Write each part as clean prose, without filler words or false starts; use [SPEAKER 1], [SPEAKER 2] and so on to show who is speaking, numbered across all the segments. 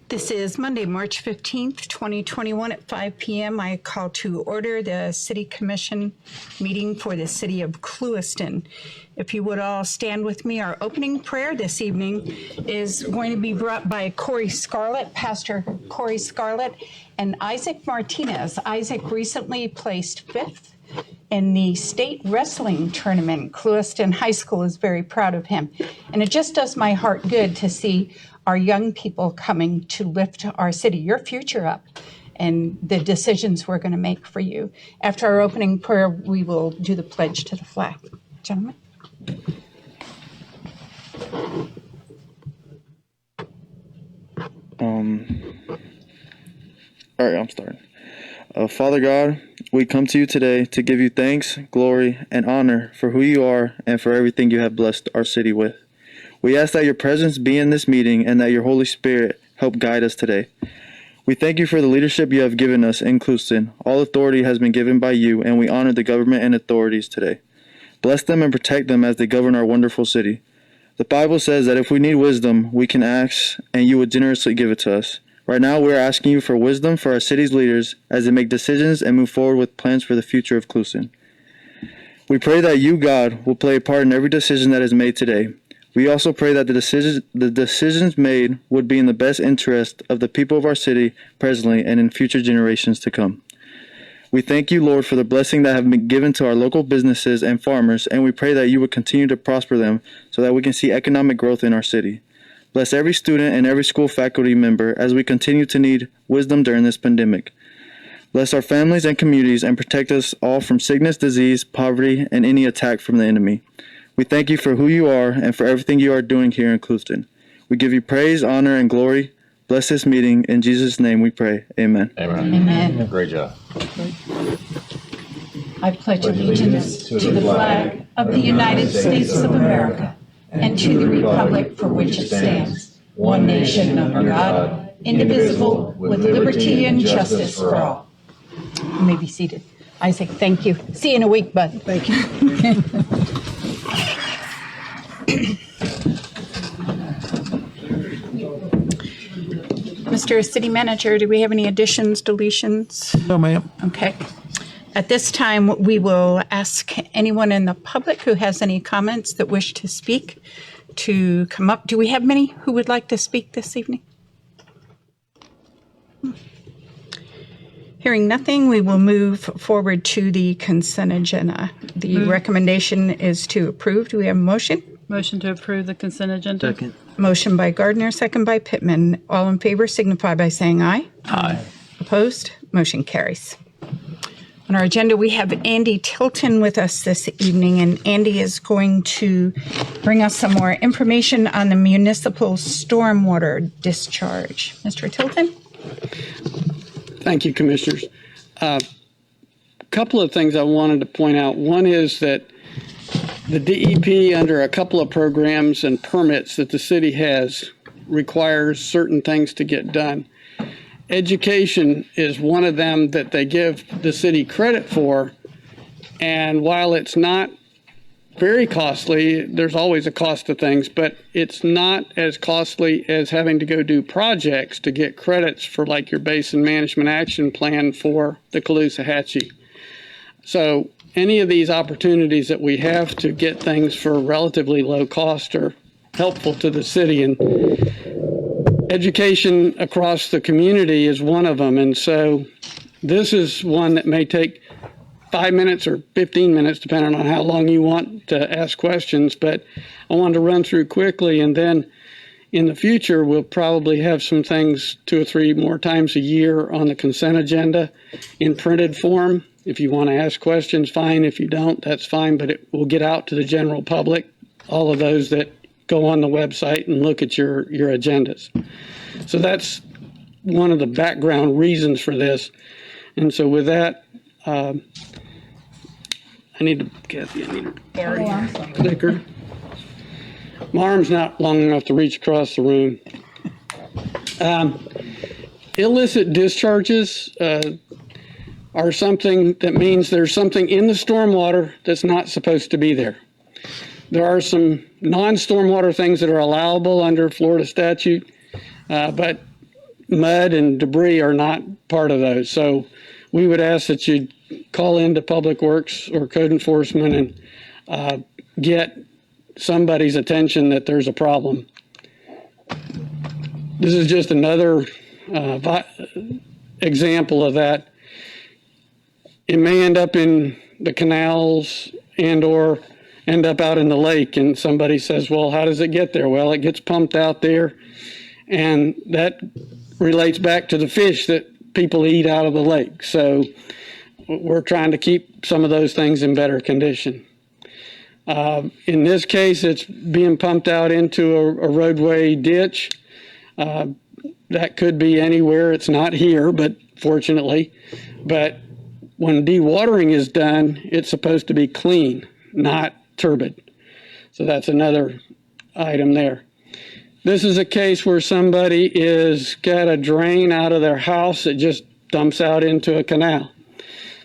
[SPEAKER 1] This is Monday, March 15th, 2021 at 5 p.m. I call to order the City Commission meeting for the City of Clewiston. If you would all stand with me, our opening prayer this evening is going to be brought by Corey Scarlett, Pastor Corey Scarlett, and Isaac Martinez. Isaac recently placed 5th in the state wrestling tournament. Clewiston High School is very proud of him. And it just does my heart good to see our young people coming to lift our city, your future up, and the decisions we're going to make for you. After our opening prayer, we will do the pledge to the flag. Gentlemen.
[SPEAKER 2] All right, I'm starting. Father God, we come to you today to give you thanks, glory, and honor for who you are and for everything you have blessed our city with. We ask that your presence be in this meeting and that your Holy Spirit help guide us today. We thank you for the leadership you have given us in Clewiston. All authority has been given by you, and we honor the government and authorities today. Bless them and protect them as they govern our wonderful city. The Bible says that if we need wisdom, we can ask, and you would generously give it to us. Right now, we are asking you for wisdom for our city's leaders as they make decisions and move forward with plans for the future of Clewiston. We pray that you, God, will play a part in every decision that is made today. We also pray that the decisions made would be in the best interest of the people of our city presently and in future generations to come. We thank you, Lord, for the blessing that have been given to our local businesses and farmers, and we pray that you would continue to prosper them so that we can see economic growth in our city. Bless every student and every school faculty member as we continue to need wisdom during this pandemic. Bless our families and communities and protect us all from sickness, disease, poverty, and any attack from the enemy. We thank you for who you are and for everything you are doing here in Clewiston. We give you praise, honor, and glory. Bless this meeting. In Jesus' name we pray. Amen.
[SPEAKER 3] Amen.
[SPEAKER 1] Amen.
[SPEAKER 3] Great job.
[SPEAKER 1] I pledge allegiance to the flag of the United States of America and to the republic for which it stands, one nation under God, indivisible, with liberty and justice for all. You may be seated. Isaac, thank you. See you in a week, bud. Thank you. Mr. City Manager, do we have any additions, deletions?
[SPEAKER 4] No, ma'am.
[SPEAKER 1] Okay. At this time, we will ask anyone in the public who has any comments that wish to speak to come up. Do we have many who would like to speak this evening? Hearing nothing, we will move forward to the consent agenda. The recommendation is to approve. Do we have a motion?
[SPEAKER 5] Motion to approve the consent agenda.
[SPEAKER 4] Second.
[SPEAKER 1] Motion by Gardner, second by Pittman. All in favor signify by saying aye.
[SPEAKER 4] Aye.
[SPEAKER 1] Opposed? Motion carries. On our agenda, we have Andy Tilton with us this evening, and Andy is going to bring us some more information on the municipal stormwater discharge. Mr. Tilton?
[SPEAKER 6] Thank you, Commissioners. A couple of things I wanted to point out. One is that the DEP, under a couple of programs and permits that the city has, requires certain things to get done. Education is one of them that they give the city credit for, and while it's not very costly, there's always a cost to things, but it's not as costly as having to go do projects to get credits for like your basin management action plan for the Caloosahatchee. So any of these opportunities that we have to get things for relatively low cost are helpful to the city, and education across the community is one of them. And so this is one that may take 5 minutes or 15 minutes, depending on how long you want to ask questions. But I wanted to run through quickly, and then in the future, we'll probably have some things 2 or 3 more times a year on the consent agenda in printed form. If you want to ask questions, fine. If you don't, that's fine. But it will get out to the general public, all of those that go on the website and look at your agendas. So that's one of the background reasons for this. And so with that, Kathy, I need a clicker. My arm's not long enough to reach across the room. Illicit discharges are something that means there's something in the stormwater that's not supposed to be there. There are some non-stormwater things that are allowable under Florida statute, but mud and debris are not part of those. So we would ask that you call into Public Works or Code Enforcement and get somebody's attention that there's a problem. This is just another example of that. It may end up in the canals and or end up out in the lake, and somebody says, well, how does it get there? Well, it gets pumped out there, and that relates back to the fish that people eat out of the lake. So we're trying to keep some of those things in better condition. In this case, it's being pumped out into a roadway ditch. That could be anywhere. It's not here, but fortunately. But when dewatering is done, it's supposed to be clean, not turbid. So that's another item there. This is a case where somebody is got a drain out of their house that just dumps out into a canal.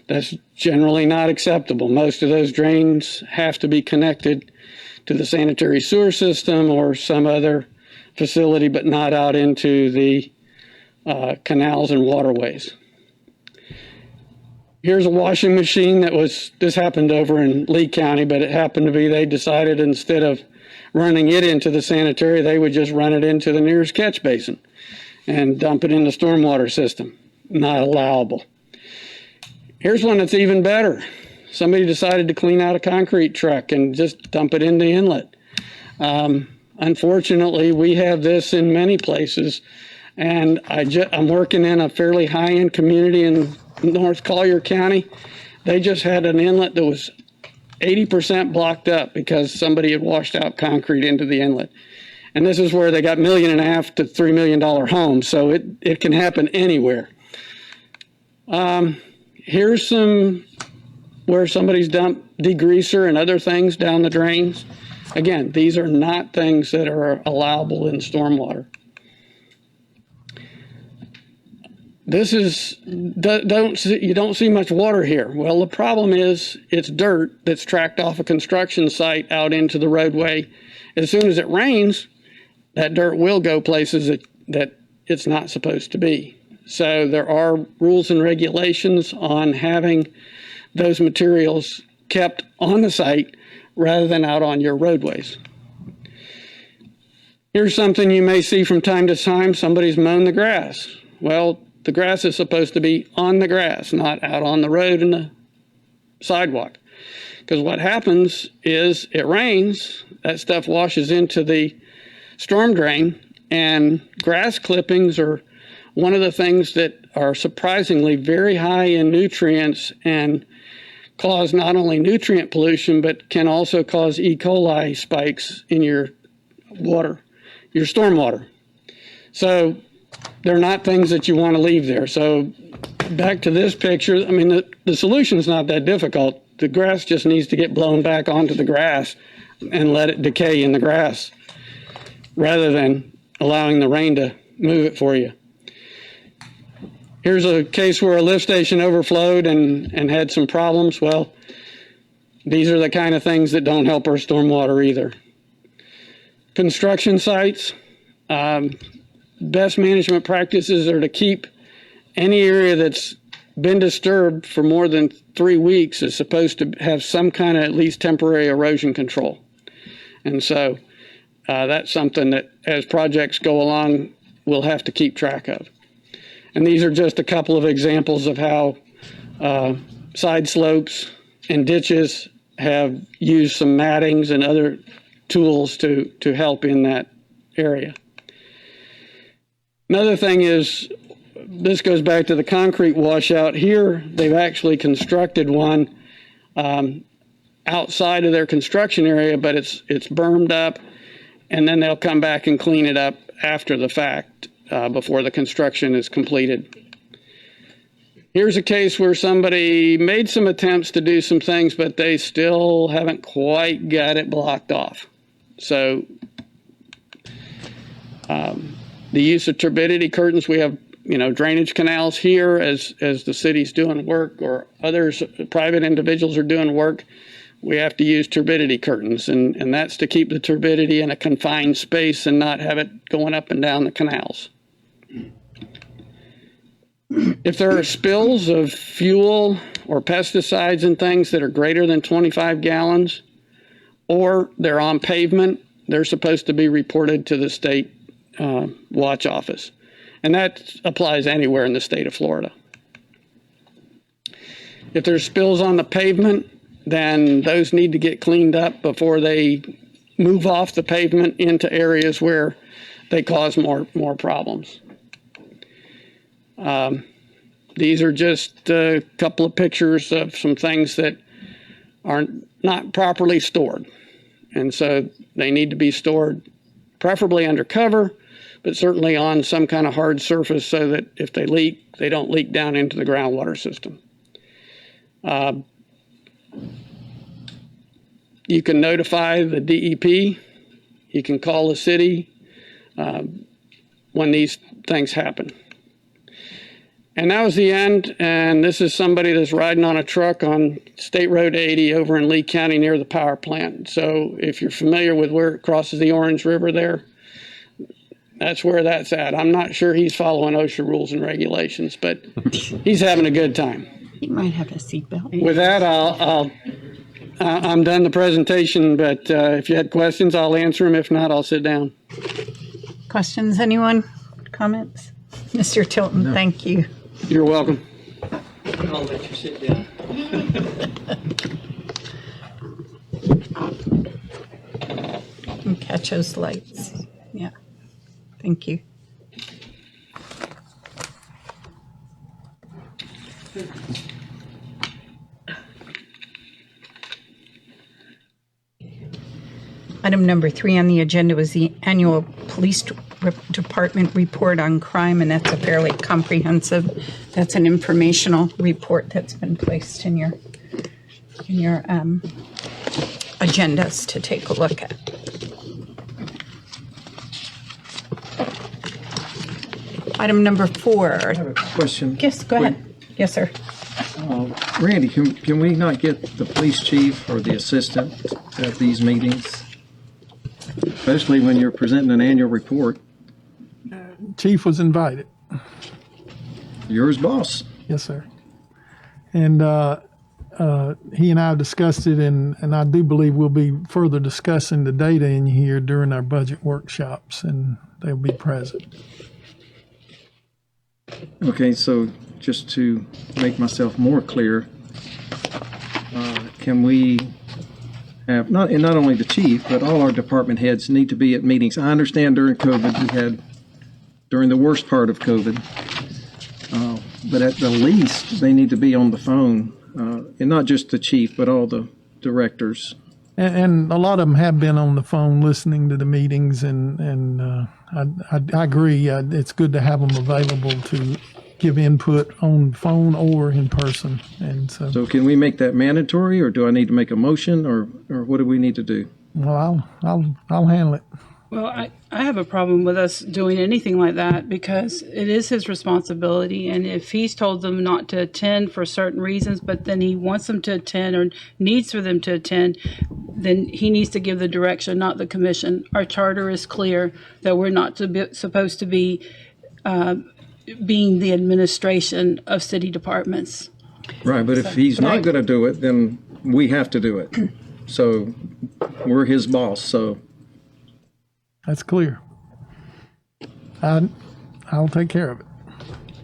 [SPEAKER 6] That's generally not acceptable. Most of those drains have to be connected to the sanitary sewer system or some other facility, but not out into the canals and waterways. Here's a washing machine this happened over in Lee County, but it happened to be they decided instead of running it into the sanitary, they would just run it into the nearest catch basin and dump it in the stormwater system. Not allowable. Here's one that's even better. Somebody decided to clean out a concrete truck and just dump it in the inlet. Unfortunately, we have this in many places, and I'm working in a fairly high-end community in North Collier County. They just had an inlet that was 80% blocked up because somebody had washed out concrete into the inlet. And this is where they got $1.5 million to $3 million homes, so it can happen anywhere. Here's some where somebody's dumped degreaser and other things down the drains. Again, these are not things that are allowable in stormwater. This is, you don't see much water here. Well, the problem is it's dirt that's tracked off a construction site out into the roadway. As soon as it rains, that dirt will go places that it's not supposed to be. So there are rules and regulations on having those materials kept on the site rather than out on your roadways. Here's something you may see from time to time. Somebody's mown the grass. Well, the grass is supposed to be on the grass, not out on the road and the sidewalk. Because what happens is it rains, that stuff washes into the storm drain, and grass clippings are one of the things that are surprisingly very high in nutrients and cause not only nutrient pollution, but can also cause E. coli spikes in your water, your stormwater. So they're not things that you want to leave there. So back to this picture, I mean, the solution is not that difficult. The grass just needs to get blown back onto the grass and let it decay in the grass rather than allowing the rain to move it for you. Here's a case where a lift station overflowed and had some problems. Well, these are the kind of things that don't help our stormwater either. Construction sites, best management practices are to keep any area that's been disturbed for more than 3 weeks is supposed to have some kind of at least temporary erosion control. And so that's something that as projects go along, we'll have to keep track of. And these are just a couple of examples of how side slopes and ditches have used some mattings and other tools to help in that area. Another thing is, this goes back to the concrete washout. Here, they've actually constructed one outside of their construction area, but it's bermed up, and then they'll come back and clean it up after the fact. Before the construction is completed. Here's a case where somebody made some attempts to do some things, but they still haven't quite got it blocked off. So the use of turbidity curtains, we have drainage canals here as the city's doing work or others, private individuals are doing work. we have to use turbidity curtains, and that's to keep the turbidity in a confined space and not have it going up and down the canals. If there are spills of fuel or pesticides and things that are greater than 25 gallons, or they're on pavement, they're supposed to be reported to the state watch office. And that applies anywhere in the state of Florida. If there's spills on the pavement, then those need to get cleaned up before they move off the pavement into areas where they cause more problems. These are just a couple of pictures of some things that are not properly stored. And so they need to be stored preferably under cover, but certainly on some kind of hard surface so that if they leak, they don't leak down into the groundwater system. You can notify the DEP. You can call the city when these things happen. And that was the end. And this is somebody that's riding on a truck on State Road 80 over in Lee County near the power plant. So if you're familiar with where it crosses the Orange River there, that's where that's at. I'm not sure he's following OSHA rules and regulations, but he's having a good time.
[SPEAKER 1] He might have a seatbelt.
[SPEAKER 6] With that, I'm done the presentation, but if you had questions, I'll answer them. If not, I'll sit down.
[SPEAKER 1] Questions, anyone? Comments? Mr. Tilton, no. Thank you.
[SPEAKER 6] You're welcome.
[SPEAKER 3] I'll let you sit down.
[SPEAKER 1] And catch those lights. Yeah. Thank you. Item number 3 on the agenda was the annual police department report on crime, and that's a fairly comprehensive. That's an informational report that's been placed in your agendas to take a look at. Item number 4.
[SPEAKER 4] I have a question.
[SPEAKER 1] Yes, go ahead. Yes, sir.
[SPEAKER 4] Randy, can we not get the police chief or the assistant at these meetings? Especially when you're presenting an annual report.
[SPEAKER 7] Chief was invited.
[SPEAKER 4] You're his boss.
[SPEAKER 7] Yes, sir. And he and I discussed it, and I do believe we'll be further discussing the data in here during our budget workshops, and they'll be present.
[SPEAKER 4] Okay, so just to make myself more clear, can we have, not only the chief, but all our department heads need to be at meetings? I understand during COVID, during the worst part of COVID, but at the least, they need to be on the phone, and not just the chief, but all the directors.
[SPEAKER 7] And a lot of them have been on the phone listening to the meetings, and I agree. It's good to have them available to give input on phone or in person. And so
[SPEAKER 4] can we make that mandatory, or do I need to make a motion, or what do we need to do?
[SPEAKER 7] Well, I'll handle it.
[SPEAKER 5] Well, I have a problem with us doing anything like that because it is his responsibility. And if he's told them not to attend for certain reasons, but then he wants them to attend or needs for them to attend, then he needs to give the direction, not the commission. Our charter is clear that we're not supposed to be being the administration of city departments.
[SPEAKER 4] Right, but if he's not going to do it, then we have to do it. So we're his boss, so.
[SPEAKER 7] That's clear. I'll take care of it.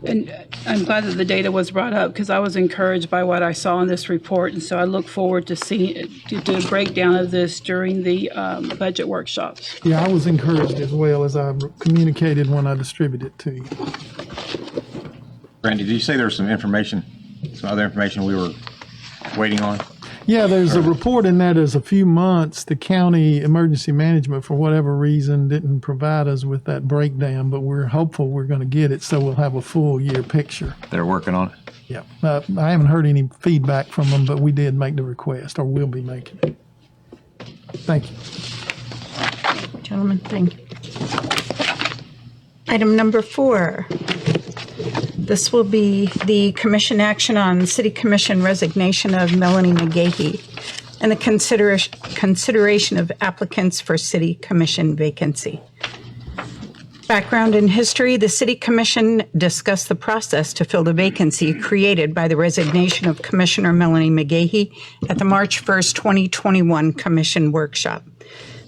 [SPEAKER 5] And I'm glad that the data was brought up because I was encouraged by what I saw in this report. And so I look forward to seeing to do a breakdown of this during the budget workshops.
[SPEAKER 7] Yeah, I was encouraged as well, as I communicated when I distributed it to you.
[SPEAKER 8] Randy, did you say there was some other information we were waiting on?
[SPEAKER 7] Yeah, there's a report in that there's a few months the county emergency management, for whatever reason, didn't provide us with that breakdown, but we're hopeful we're going to get it, so we'll have a full year picture.
[SPEAKER 8] They're working on it?
[SPEAKER 7] Yeah. I haven't heard any feedback from them, but we did make the request, or will be making it. Thank you.
[SPEAKER 1] Gentlemen, thank you. Item number 4. This will be the commission action on City Commission resignation of Melanie McGahey. and the consideration of applicants for City Commission vacancy. Background and history, the City Commission discussed the process to fill the vacancy created by the resignation of Commissioner Melanie McGahey at the March 1st, 2021 Commission workshop.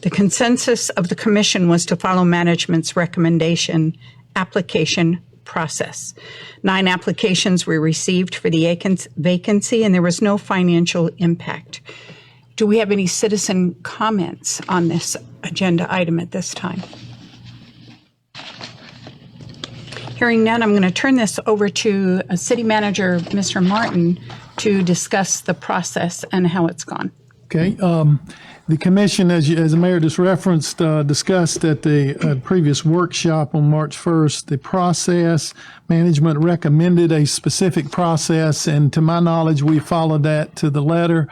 [SPEAKER 1] The consensus of the Commission was to follow management's recommendation application process. 9 applications were received for the vacancy, and there was no financial impact. Do we have any citizen comments on this agenda item at this time? Hearing none, I'm going to turn this over to City Manager, Mr. Martin, to discuss the process and how it's gone.
[SPEAKER 7] Okay. The commission, as the mayor just referenced, discussed at the previous workshop on March 1st, the process. Management recommended a specific process, and to my knowledge, we followed that to the letter.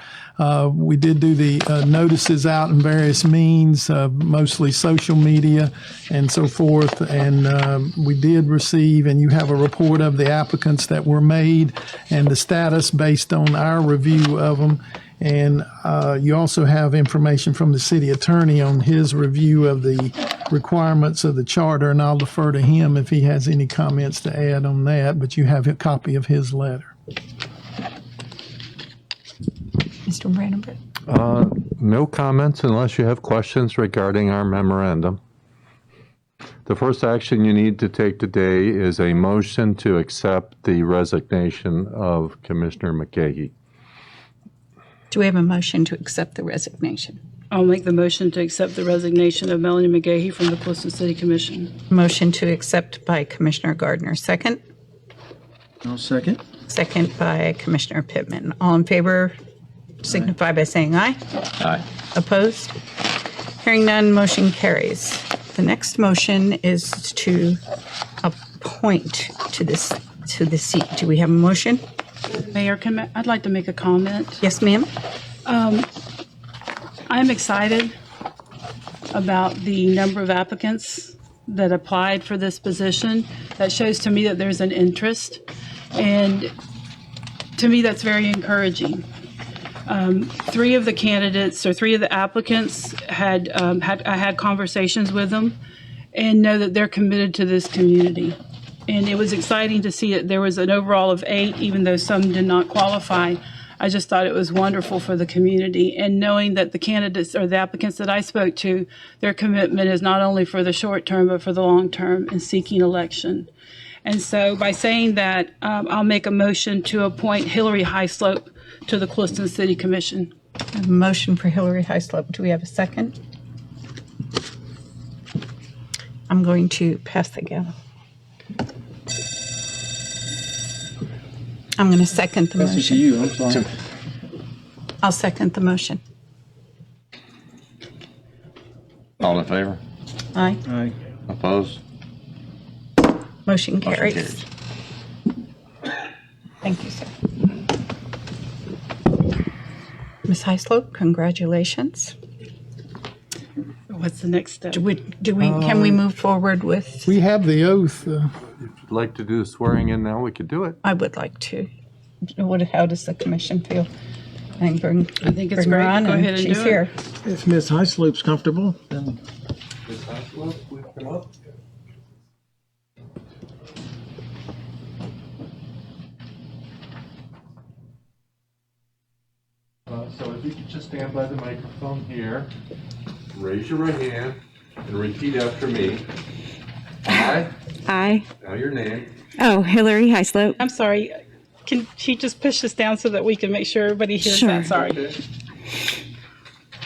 [SPEAKER 7] We did do the notices out in various means, mostly social media and so forth, and we did receive, and you have a report of the applicants that were made and the status based on our review of them. And you also have information from the city attorney on his review of the requirements of the charter, and I'll defer to him if he has any comments to add on that, but you have a copy of his letter.
[SPEAKER 1] Mr. Brandenburg.
[SPEAKER 9] No comments unless you have questions regarding our memorandum. The first action you need to take today is a motion to accept the resignation of Commissioner McGahey.
[SPEAKER 1] Do we have a motion to accept the resignation?
[SPEAKER 5] I'll make the motion to accept the resignation of Melanie McGahey from the Clewiston City Commission.
[SPEAKER 1] Motion to accept by Commissioner Gardner. Second?
[SPEAKER 4] I'll second.
[SPEAKER 1] Second by Commissioner Pittman. All in favor signify by saying aye.
[SPEAKER 3] Aye.
[SPEAKER 1] Opposed? Hearing none, motion carries. The next motion is to appoint to the seat. Do we have a motion?
[SPEAKER 5] Mayor, I'd like to make a comment.
[SPEAKER 1] Yes, ma'am.
[SPEAKER 5] I'm excited about the number of applicants that applied for this position. That shows to me that there's an interest, and to me that's very encouraging. 3 of the candidates, or 3 of the applicants, I had conversations with them and know that they're committed to this community. And it was exciting to see that there was an overall of 8, even though some did not qualify. I just thought it was wonderful for the community. And knowing that the candidates or the applicants that I spoke to, their commitment is not only for the short term, but for the long term in seeking election. And so by saying that, I'll make a motion to appoint Hillary Highslope to the Clewiston City Commission.
[SPEAKER 1] A motion for Hillary Highslope. Do we have a second? I'm going to pass the gavel. I'm going to second the
[SPEAKER 4] This is
[SPEAKER 1] motion.
[SPEAKER 4] you, I'm sorry.
[SPEAKER 1] I'll second the motion.
[SPEAKER 8] All in favor?
[SPEAKER 1] Aye.
[SPEAKER 4] Aye.
[SPEAKER 8] Opposed?
[SPEAKER 1] Motion
[SPEAKER 8] Motion
[SPEAKER 1] carries. Thank you, sir. Ms. Highslope, congratulations.
[SPEAKER 5] What's the next step?
[SPEAKER 1] Can we move forward with?
[SPEAKER 7] We have the oath.
[SPEAKER 9] If you'd like to do the swearing in now, we could do it.
[SPEAKER 1] I would like to. How does the commission feel? I think
[SPEAKER 5] I think it's
[SPEAKER 1] bring her
[SPEAKER 5] great.
[SPEAKER 1] on
[SPEAKER 5] Go
[SPEAKER 1] and
[SPEAKER 5] ahead and
[SPEAKER 1] she's
[SPEAKER 5] do it.
[SPEAKER 1] here.
[SPEAKER 4] If Ms. Highslope's comfortable, then
[SPEAKER 9] So if you could just stand by the microphone here, raise your right hand and repeat after me.
[SPEAKER 10] I.
[SPEAKER 9] Now your name.
[SPEAKER 10] Oh, Hillary Highslope.
[SPEAKER 5] I'm sorry. Can she just push this down so that we can make sure everybody hears
[SPEAKER 10] Sure.
[SPEAKER 5] that? Sorry.
[SPEAKER 9] Okay.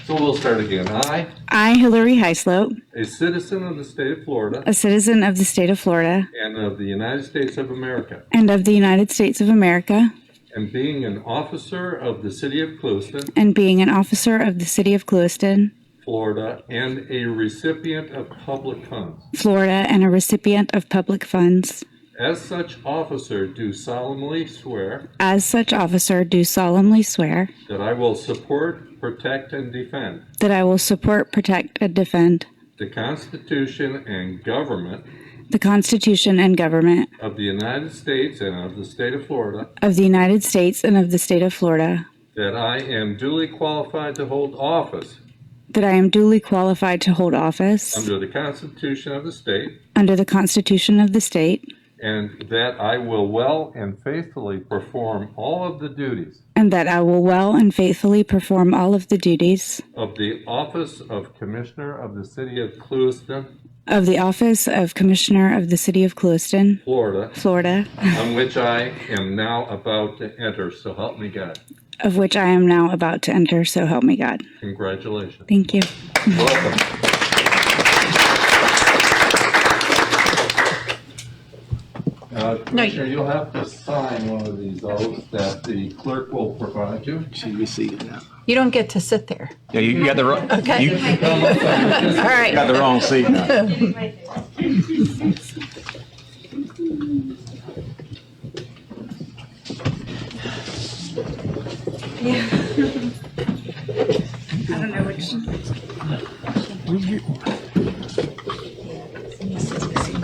[SPEAKER 9] So we'll start again.
[SPEAKER 10] I, Hillary Highslope,
[SPEAKER 9] A citizen of the state of Florida
[SPEAKER 10] a citizen of the state of Florida
[SPEAKER 9] and of the United States of America,
[SPEAKER 10] and of the United States of America,
[SPEAKER 9] and being an officer of the city of Clewiston,
[SPEAKER 10] and being an officer of the city of Clewiston,
[SPEAKER 9] Florida, and a recipient of public funds.
[SPEAKER 10] Florida, and a recipient of public funds.
[SPEAKER 9] As such officer, do solemnly swear
[SPEAKER 10] As such officer, do solemnly swear
[SPEAKER 9] that I will support, protect, and defend
[SPEAKER 10] that I will support, protect, and defend
[SPEAKER 9] the Constitution and government
[SPEAKER 10] the Constitution and government
[SPEAKER 9] of the United States and of the state of Florida,
[SPEAKER 10] of the United States and of the state of Florida,
[SPEAKER 9] that I am duly qualified to hold office
[SPEAKER 10] that I am duly qualified to hold office
[SPEAKER 9] under the Constitution of the state,
[SPEAKER 10] under the Constitution of the state,
[SPEAKER 9] and that I will well and faithfully perform all of the duties
[SPEAKER 10] and that I will well and faithfully perform all of the duties
[SPEAKER 9] of the office of Commissioner of the City of Clewiston,
[SPEAKER 10] of the office of Commissioner of the City of Clewiston,
[SPEAKER 9] Florida, on which I am now about to enter, so help me God.
[SPEAKER 10] of which I am now about to enter, so help me God.
[SPEAKER 9] Congratulations.
[SPEAKER 10] Thank you.
[SPEAKER 9] Welcome. Commissioner, you'll have to sign one of these oaths that the clerk will provide you.
[SPEAKER 3] Should be seated now.
[SPEAKER 1] You don't get to sit there.
[SPEAKER 8] Yeah, you got the wrong,
[SPEAKER 1] Okay.
[SPEAKER 8] you
[SPEAKER 1] All right.
[SPEAKER 8] got the wrong seat now.
[SPEAKER 10] I don't know which.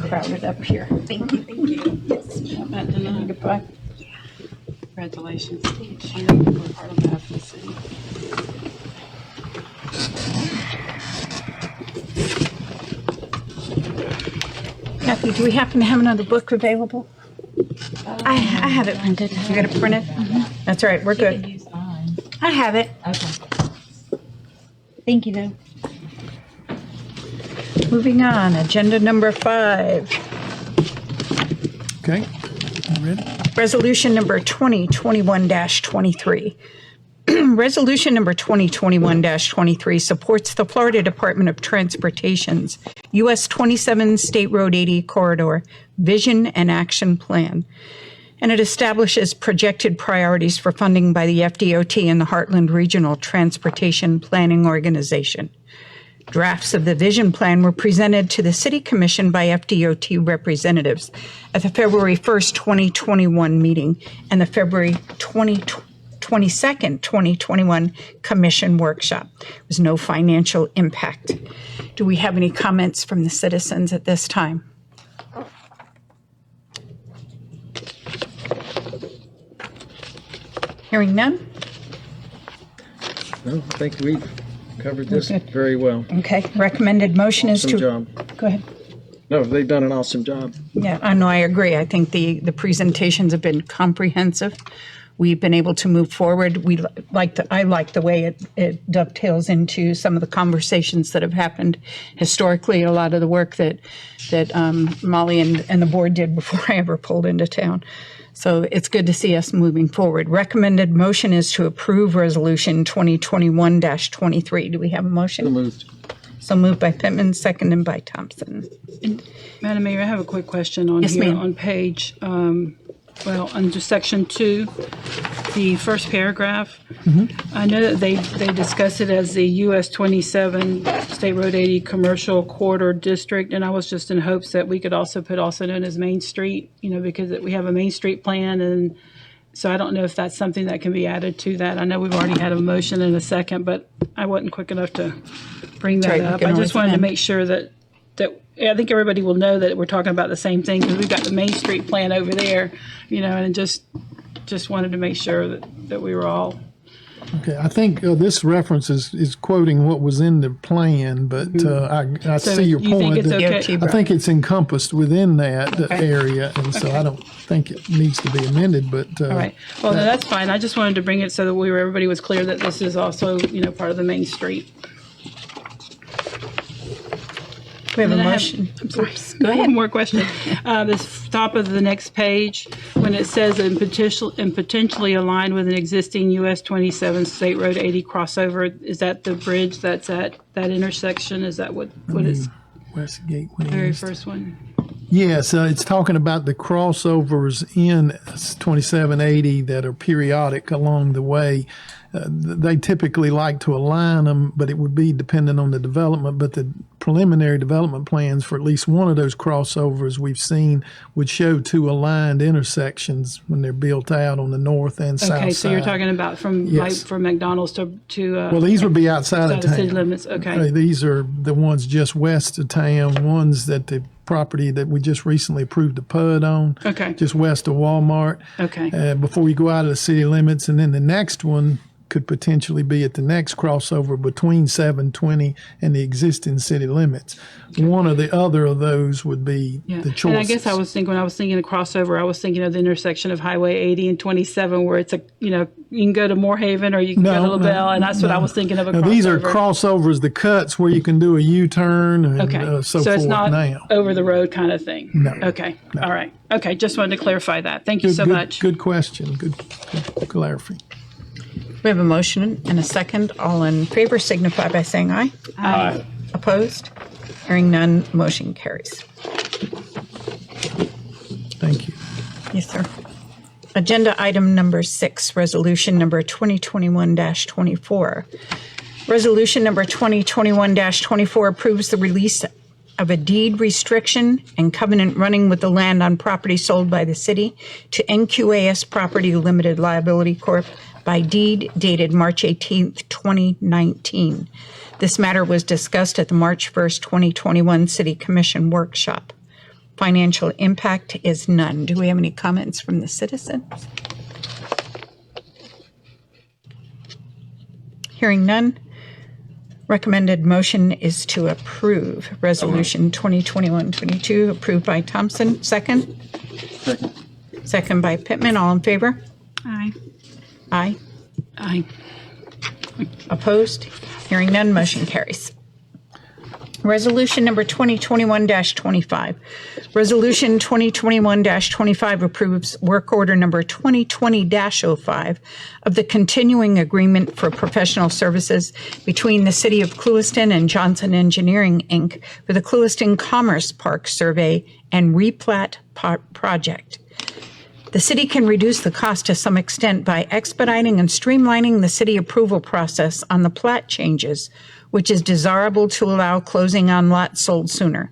[SPEAKER 1] Crowded up here.
[SPEAKER 10] Thank you.
[SPEAKER 5] Matt, didn't I goodbye? Congratulations. I know you work hard on behalf of the city.
[SPEAKER 1] Kathy, do we happen to have another book available?
[SPEAKER 10] I have it printed.
[SPEAKER 1] You got it printed? That's all right. We're good.
[SPEAKER 10] I have it.
[SPEAKER 11] Okay.
[SPEAKER 10] Thank you, though.
[SPEAKER 1] Moving on, agenda number 5.
[SPEAKER 7] Okay, you ready?
[SPEAKER 1] Resolution number 2021-23. Resolution number 2021-23 supports the Florida Department of Transportation's US 27 State Road 80 Corridor Vision and Action Plan, and it establishes projected priorities for funding by the FDOT and the Heartland Regional Transportation Planning Organization. Drafts of the vision plan were presented to the City Commission by FDOT representatives at the February 1st, 2021 meeting and the February 22nd, 2021 Commission workshop. There was no financial impact. Do we have any comments from the citizens at this time? Hearing none?
[SPEAKER 4] No, I think we've covered this very well.
[SPEAKER 1] Okay, recommended motion is
[SPEAKER 4] Awesome
[SPEAKER 1] to...
[SPEAKER 4] job.
[SPEAKER 1] Go ahead.
[SPEAKER 4] No, they've done an awesome job.
[SPEAKER 1] Yeah, I know, I agree. I think the presentations have been comprehensive. We've been able to move forward. I like the way it dovetails into some of the conversations that have happened historically, a lot of the work that Molly and the board did before I ever pulled into town. So it's good to see us moving forward. Recommended motion is to approve Resolution 2021-23. Do we have a motion?
[SPEAKER 4] So moved.
[SPEAKER 1] So moved by Pittman, seconded by Thompson.
[SPEAKER 5] Madam Mayor, I have a quick question on
[SPEAKER 1] Yes,
[SPEAKER 5] here
[SPEAKER 1] ma'am.
[SPEAKER 5] on page, under section 2, the first paragraph. I know that they discuss it as the US 27 State Road 80 Commercial Corridor District, and I was just in hopes that we could also put also known as Main Street, because we have a Main Street plan, and so I don't know if that's something that can be added to that. I know we've already had a motion and a second, but I wasn't quick enough to bring
[SPEAKER 1] That's
[SPEAKER 5] that
[SPEAKER 1] right, we
[SPEAKER 5] up.
[SPEAKER 1] can
[SPEAKER 5] I
[SPEAKER 1] always
[SPEAKER 5] just wanted to
[SPEAKER 1] amend.
[SPEAKER 5] make sure that I think everybody will know that we're talking about the same thing, because we've got the Main Street plan over there, and just wanted to make sure that we were all.
[SPEAKER 7] Okay, I think this reference is quoting what was in the plan, but I
[SPEAKER 5] So
[SPEAKER 7] see your
[SPEAKER 5] you think
[SPEAKER 7] point.
[SPEAKER 5] it's
[SPEAKER 7] that
[SPEAKER 5] okay?
[SPEAKER 7] I think it's encompassed within that
[SPEAKER 5] Okay.
[SPEAKER 7] area, and so I don't think it needs to be amended, but.
[SPEAKER 5] All right. Well, no, that's fine. I just wanted to bring it so that everybody was clear that this is also, part of the Main Street.
[SPEAKER 1] We have a
[SPEAKER 5] And then I have-
[SPEAKER 1] motion.
[SPEAKER 5] I'm sorry.
[SPEAKER 1] Go ahead.
[SPEAKER 5] One more question. This top of the next page, when it says and potentially aligned with an existing US 27 State Road 80 crossover, is that the bridge that's at that intersection? Is that what it's,
[SPEAKER 7] West Gateway.
[SPEAKER 5] very
[SPEAKER 7] East.
[SPEAKER 5] first one?
[SPEAKER 7] Yes, it's talking about the crossovers in 2780 that are periodic along the way. They typically like to align them, but it would be dependent on the development. But the preliminary development plans for at least one of those crossovers we've seen would show 2 aligned intersections when they're built out on the north and south side.
[SPEAKER 5] Okay, so you're talking about from
[SPEAKER 7] Yes.
[SPEAKER 5] from McDonald's to
[SPEAKER 7] Well, these would be outside of
[SPEAKER 5] outside of city
[SPEAKER 7] town.
[SPEAKER 5] limits. Okay.
[SPEAKER 7] These are the ones just west of town, ones that the property that we just recently approved the PUD on,
[SPEAKER 5] Okay.
[SPEAKER 7] just west of Walmart.
[SPEAKER 5] Okay.
[SPEAKER 7] Before you go out of the city limits. And then the next one could potentially be at the next crossover between 720 and the existing city limits. One or the other of those would be the choices.
[SPEAKER 5] And I guess when I was thinking of crossover, I was thinking of the intersection of Highway 80 and 27, where it's you can go to Moorhaven or you can go to LaBelle, and that's what I was thinking of a crossover.
[SPEAKER 7] Now, these are crossovers, the cuts where you can do a U-turn and so forth
[SPEAKER 5] it's not
[SPEAKER 7] now.
[SPEAKER 5] over the road kind of thing.
[SPEAKER 7] No.
[SPEAKER 5] Okay.
[SPEAKER 7] No.
[SPEAKER 5] All right. Okay. Just wanted to clarify that. Thank you so much.
[SPEAKER 7] Good question. Good clarifying.
[SPEAKER 1] We have a motion and a second. All in favor signify by saying aye.
[SPEAKER 5] Aye.
[SPEAKER 1] Opposed? Hearing none, motion carries.
[SPEAKER 7] Thank you.
[SPEAKER 1] Yes, sir. Agenda item number 6, resolution number 2021-24. Resolution number 2021-24 approves the release of a deed restriction and covenant running with the land on property sold by the city to NQAS Property Limited Liability Corp. By deed dated March 18th, 2019. This matter was discussed at the March 1st, 2021 City Commission workshop. Financial impact is none. Do we have any comments from the citizens? Hearing none. Recommended motion is to approve Resolution 2021-22, approved by Thompson. Second? Second by Pittman. All in favor?
[SPEAKER 5] Aye.
[SPEAKER 1] Aye.
[SPEAKER 5] Aye.
[SPEAKER 1] Opposed? Hearing none, motion carries. Resolution number 2021-25. Resolution 2021-25 approves work order number 2020-05 of the continuing agreement for professional services between the City of Clewiston and Johnson Engineering, Inc. for the Clewiston Commerce Park Survey and Replat Project. The city can reduce the cost to some extent by expediting and streamlining the city approval process on the plat changes, which is desirable to allow closing on lots sold sooner.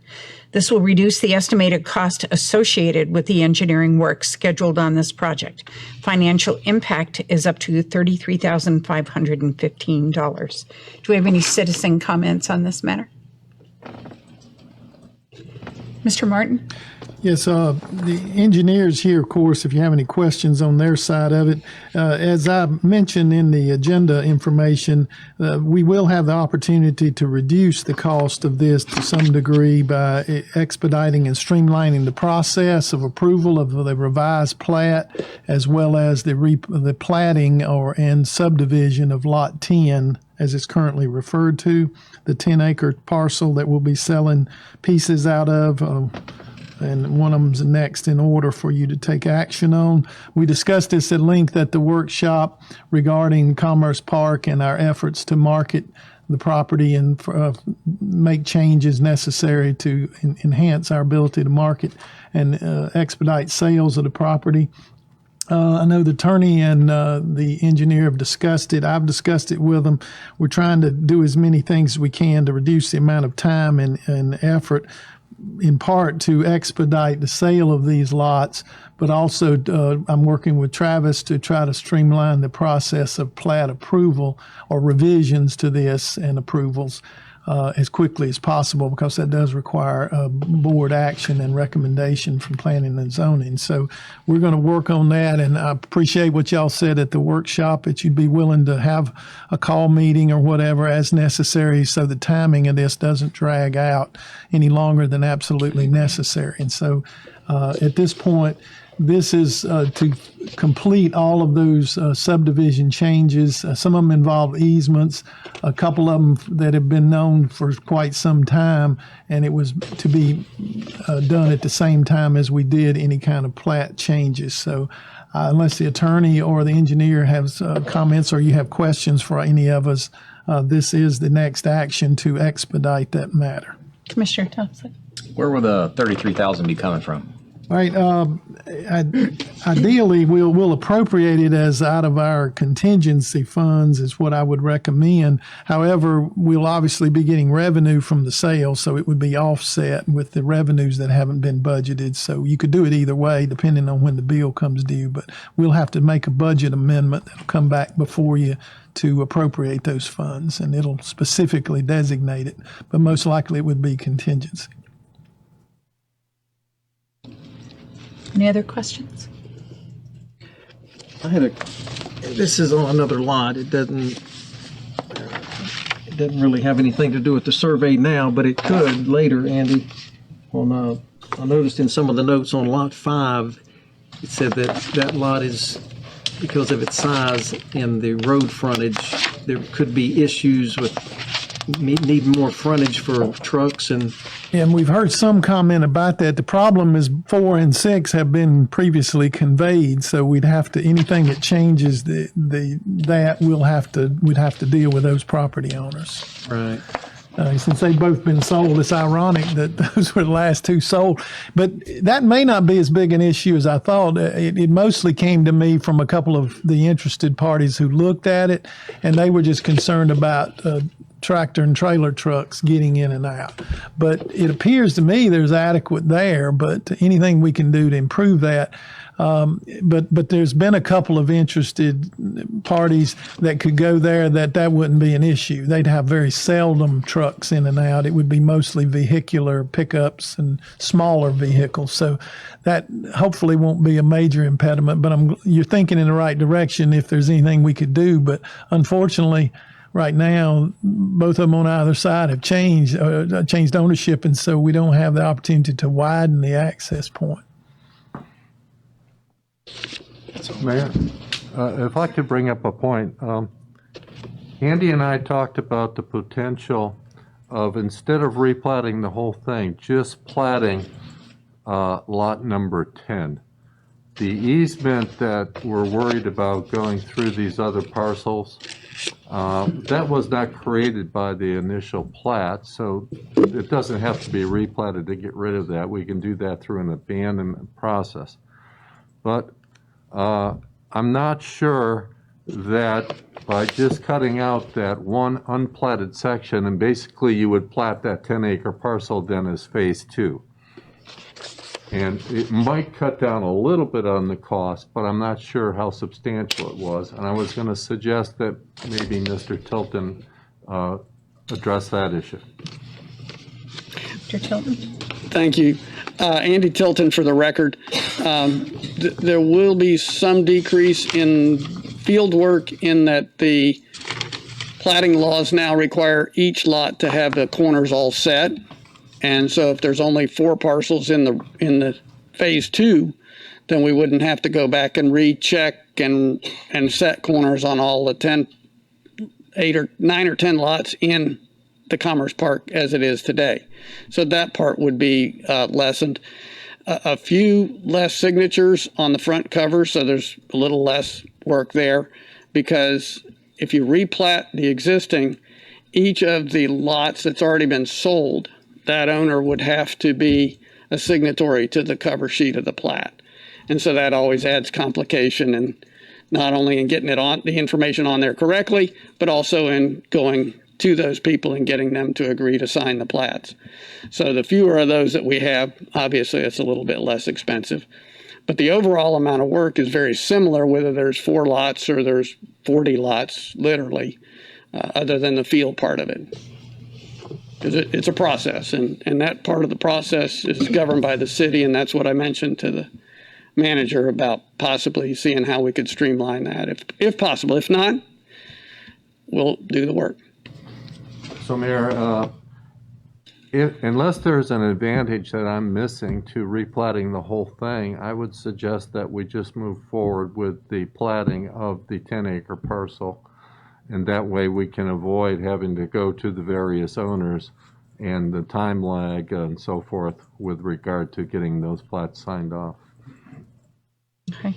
[SPEAKER 1] This will reduce the estimated cost associated with the engineering work scheduled on this project. Financial impact is up to $33,515. Do we have any citizen comments on this matter? Mr. Martin?
[SPEAKER 7] Yes, the engineers here, of course, if you have any questions on their side of it, as I mentioned in the agenda information, we will have the opportunity to reduce the cost of this to some degree by expediting and streamlining the process of approval of the revised plat, as well as the platting and subdivision of Lot 10, as it's currently referred to, the 10-acre parcel that we'll be selling pieces out of. And one of them's next in order for you to take action on. We discussed this at length at the workshop regarding Commerce Park and our efforts to market the property and make changes necessary to enhance our ability to market and expedite sales of the property. I know the attorney and the engineer have discussed it. I've discussed it with them. We're trying to do as many things as we can to reduce the amount of time and effort, in part to expedite the sale of these lots, but also I'm working with Travis to try to streamline the process of plat approval or revisions to this and approvals as quickly as possible, because that does require board action and recommendation from planning and zoning. So we're going to work on that, and I appreciate what y'all said at the workshop, that you'd be willing to have a call meeting or whatever as necessary so the timing of this doesn't drag out any longer than absolutely necessary. And so at this point, this is to complete all of those subdivision changes. Some of them involve easements, a couple of them that have been known for quite some time, and it was to be done at the same time as we did any kind of plat changes. So unless the attorney or the engineer has comments or you have questions for any of us, this is the next action to expedite that matter.
[SPEAKER 1] Commissioner Thompson?
[SPEAKER 11] Where will the $33,000 be coming from?
[SPEAKER 7] All right. Ideally, we'll appropriate it as out of our contingency funds is what I would recommend. However, we'll obviously be getting revenue from the sale, so it would be offset with the revenues that haven't been budgeted. So you could do it either way, depending on when the bill comes due. But we'll have to make a budget amendment that'll come back before you to appropriate those funds, and it'll specifically designate it. But most likely it would be contingency.
[SPEAKER 1] Any other questions?
[SPEAKER 4] I had a this is on another lot. It doesn't really have anything to do with the survey now, but it could later, Andy. I noticed in some of the notes on lot 5, it said that that lot is, because of its size and the road frontage, there could be issues with needing more frontage for trucks and.
[SPEAKER 7] And we've heard some comment about that. The problem is 4 and 6 have been previously conveyed, so we'd have to, anything that changes we'd have to deal with those property owners.
[SPEAKER 4] Right.
[SPEAKER 7] Since they've both been sold, it's ironic that those were the last 2 sold. But that may not be as big an issue as I thought. It mostly came to me from a couple of the interested parties who looked at it, and they were just concerned about tractor and trailer trucks getting in and out. But it appears to me there's adequate there, but anything we can do to improve that. But there's been a couple of interested parties that could go there that wouldn't be an issue. They'd have very seldom trucks in and out. It would be mostly vehicular pickups and smaller vehicles. So that hopefully won't be a major impediment, but you're thinking in the right direction if there's anything we could do. But unfortunately, right now, both of them on either side have changed ownership, and so we don't have the opportunity to widen the access point.
[SPEAKER 9] Mayor, if I could bring up a point. Andy and I talked about the potential of, instead of replatting the whole thing, just platting lot number 10. The easement that we're worried about going through these other parcels, that was not created by the initial plat, so it doesn't have to be replatted to get rid of that. We can do that through an abandonment process. But I'm not sure that by just cutting out that one unplatted section, and basically you would plat that 10-acre parcel then as phase 2. And it might cut down a little bit on the cost, but I'm not sure how substantial it was. And I was going to suggest that maybe Mr. Tilton address that issue.
[SPEAKER 1] Mr. Tilton?
[SPEAKER 6] Thank you. Andy Tilton for the record. There will be some decrease in field work in that the platting laws now require each lot to have the corners all set. And so if there's only 4 parcels in the phase 2, then we wouldn't have to go back and recheck and set corners on all the 9 or 10 lots in the Commerce Park as it is today. So that part would be lessened. A few less signatures on the front cover, so there's a little less work there, because if you replat the existing, each of the lots that's already been sold, that owner would have to be a signatory to the cover sheet of the plat. And so that always adds complication, and not only in getting the information on there correctly, but also in going to those people and getting them to agree to sign the plats. So the fewer of those that we have, obviously it's a little bit less expensive. But the overall amount of work is very similar, whether there's 4 lots or there's 40 lots, literally, other than the field part of it. Because it's a process, and that part of the process is governed by the city, and that's what I mentioned to the manager about possibly seeing how we could streamline that, if possible. If not, we'll do the work.
[SPEAKER 9] So, Mayor, unless there's an advantage that I'm missing to replatting the whole thing, I would suggest that we just move forward with the platting of the 10-acre parcel. And that way we can avoid having to go to the various owners and the time lag and so forth with regard to getting those plats signed off.
[SPEAKER 5] Okay.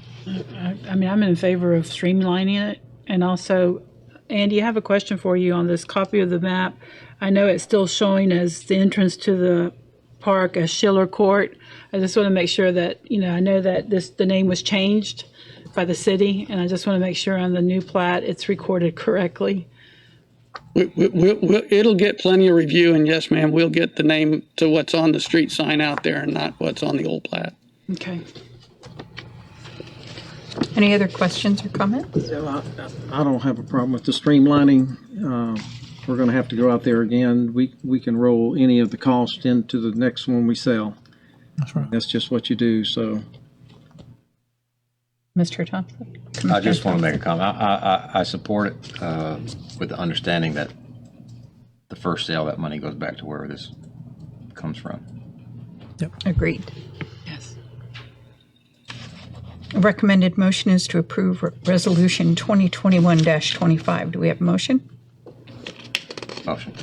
[SPEAKER 5] I mean, I'm in favor of streamlining it. And also, Andy, I have a question for you on this copy of the map. I know it's still showing as the entrance to the park as Schiller Court. I just want to make sure that, I know that the name was changed by the city, and I just want to make sure on the new plat it's recorded correctly.
[SPEAKER 6] It'll get plenty of review, and yes, ma'am, we'll get the name to what's on the street sign out there and not what's on the old plat.
[SPEAKER 5] Okay.
[SPEAKER 1] Any other questions or comments?
[SPEAKER 4] I don't have a problem with the streamlining. We're going to have to go out there again. We can roll any of the cost into the next one we sell.
[SPEAKER 7] That's right.
[SPEAKER 4] That's just what you do. So
[SPEAKER 1] Mr. Thompson?
[SPEAKER 11] I just want to make a comment. I support it with the understanding that the first sale, that money goes back to wherever this comes from.
[SPEAKER 1] Agreed.
[SPEAKER 5] Yes.
[SPEAKER 1] A recommended motion is to approve Resolution 2021-25. Do we have a motion?
[SPEAKER 11] Motion.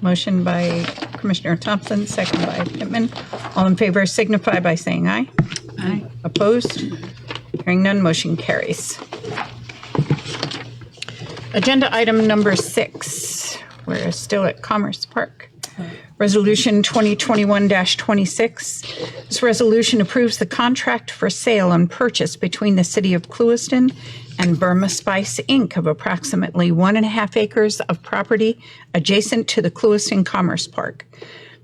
[SPEAKER 1] Motion by Commissioner Thompson, second by Pittman. All in favor signify by saying aye.
[SPEAKER 5] Aye.
[SPEAKER 1] Opposed? Hearing none, motion carries. Agenda item number 6. We're still at Commerce Park. Resolution 2021-26. This resolution approves the contract for sale and purchase between the City of Clewiston and Burma Spice, Inc. of approximately 1.5 acres of property adjacent to the Clewiston Commerce Park.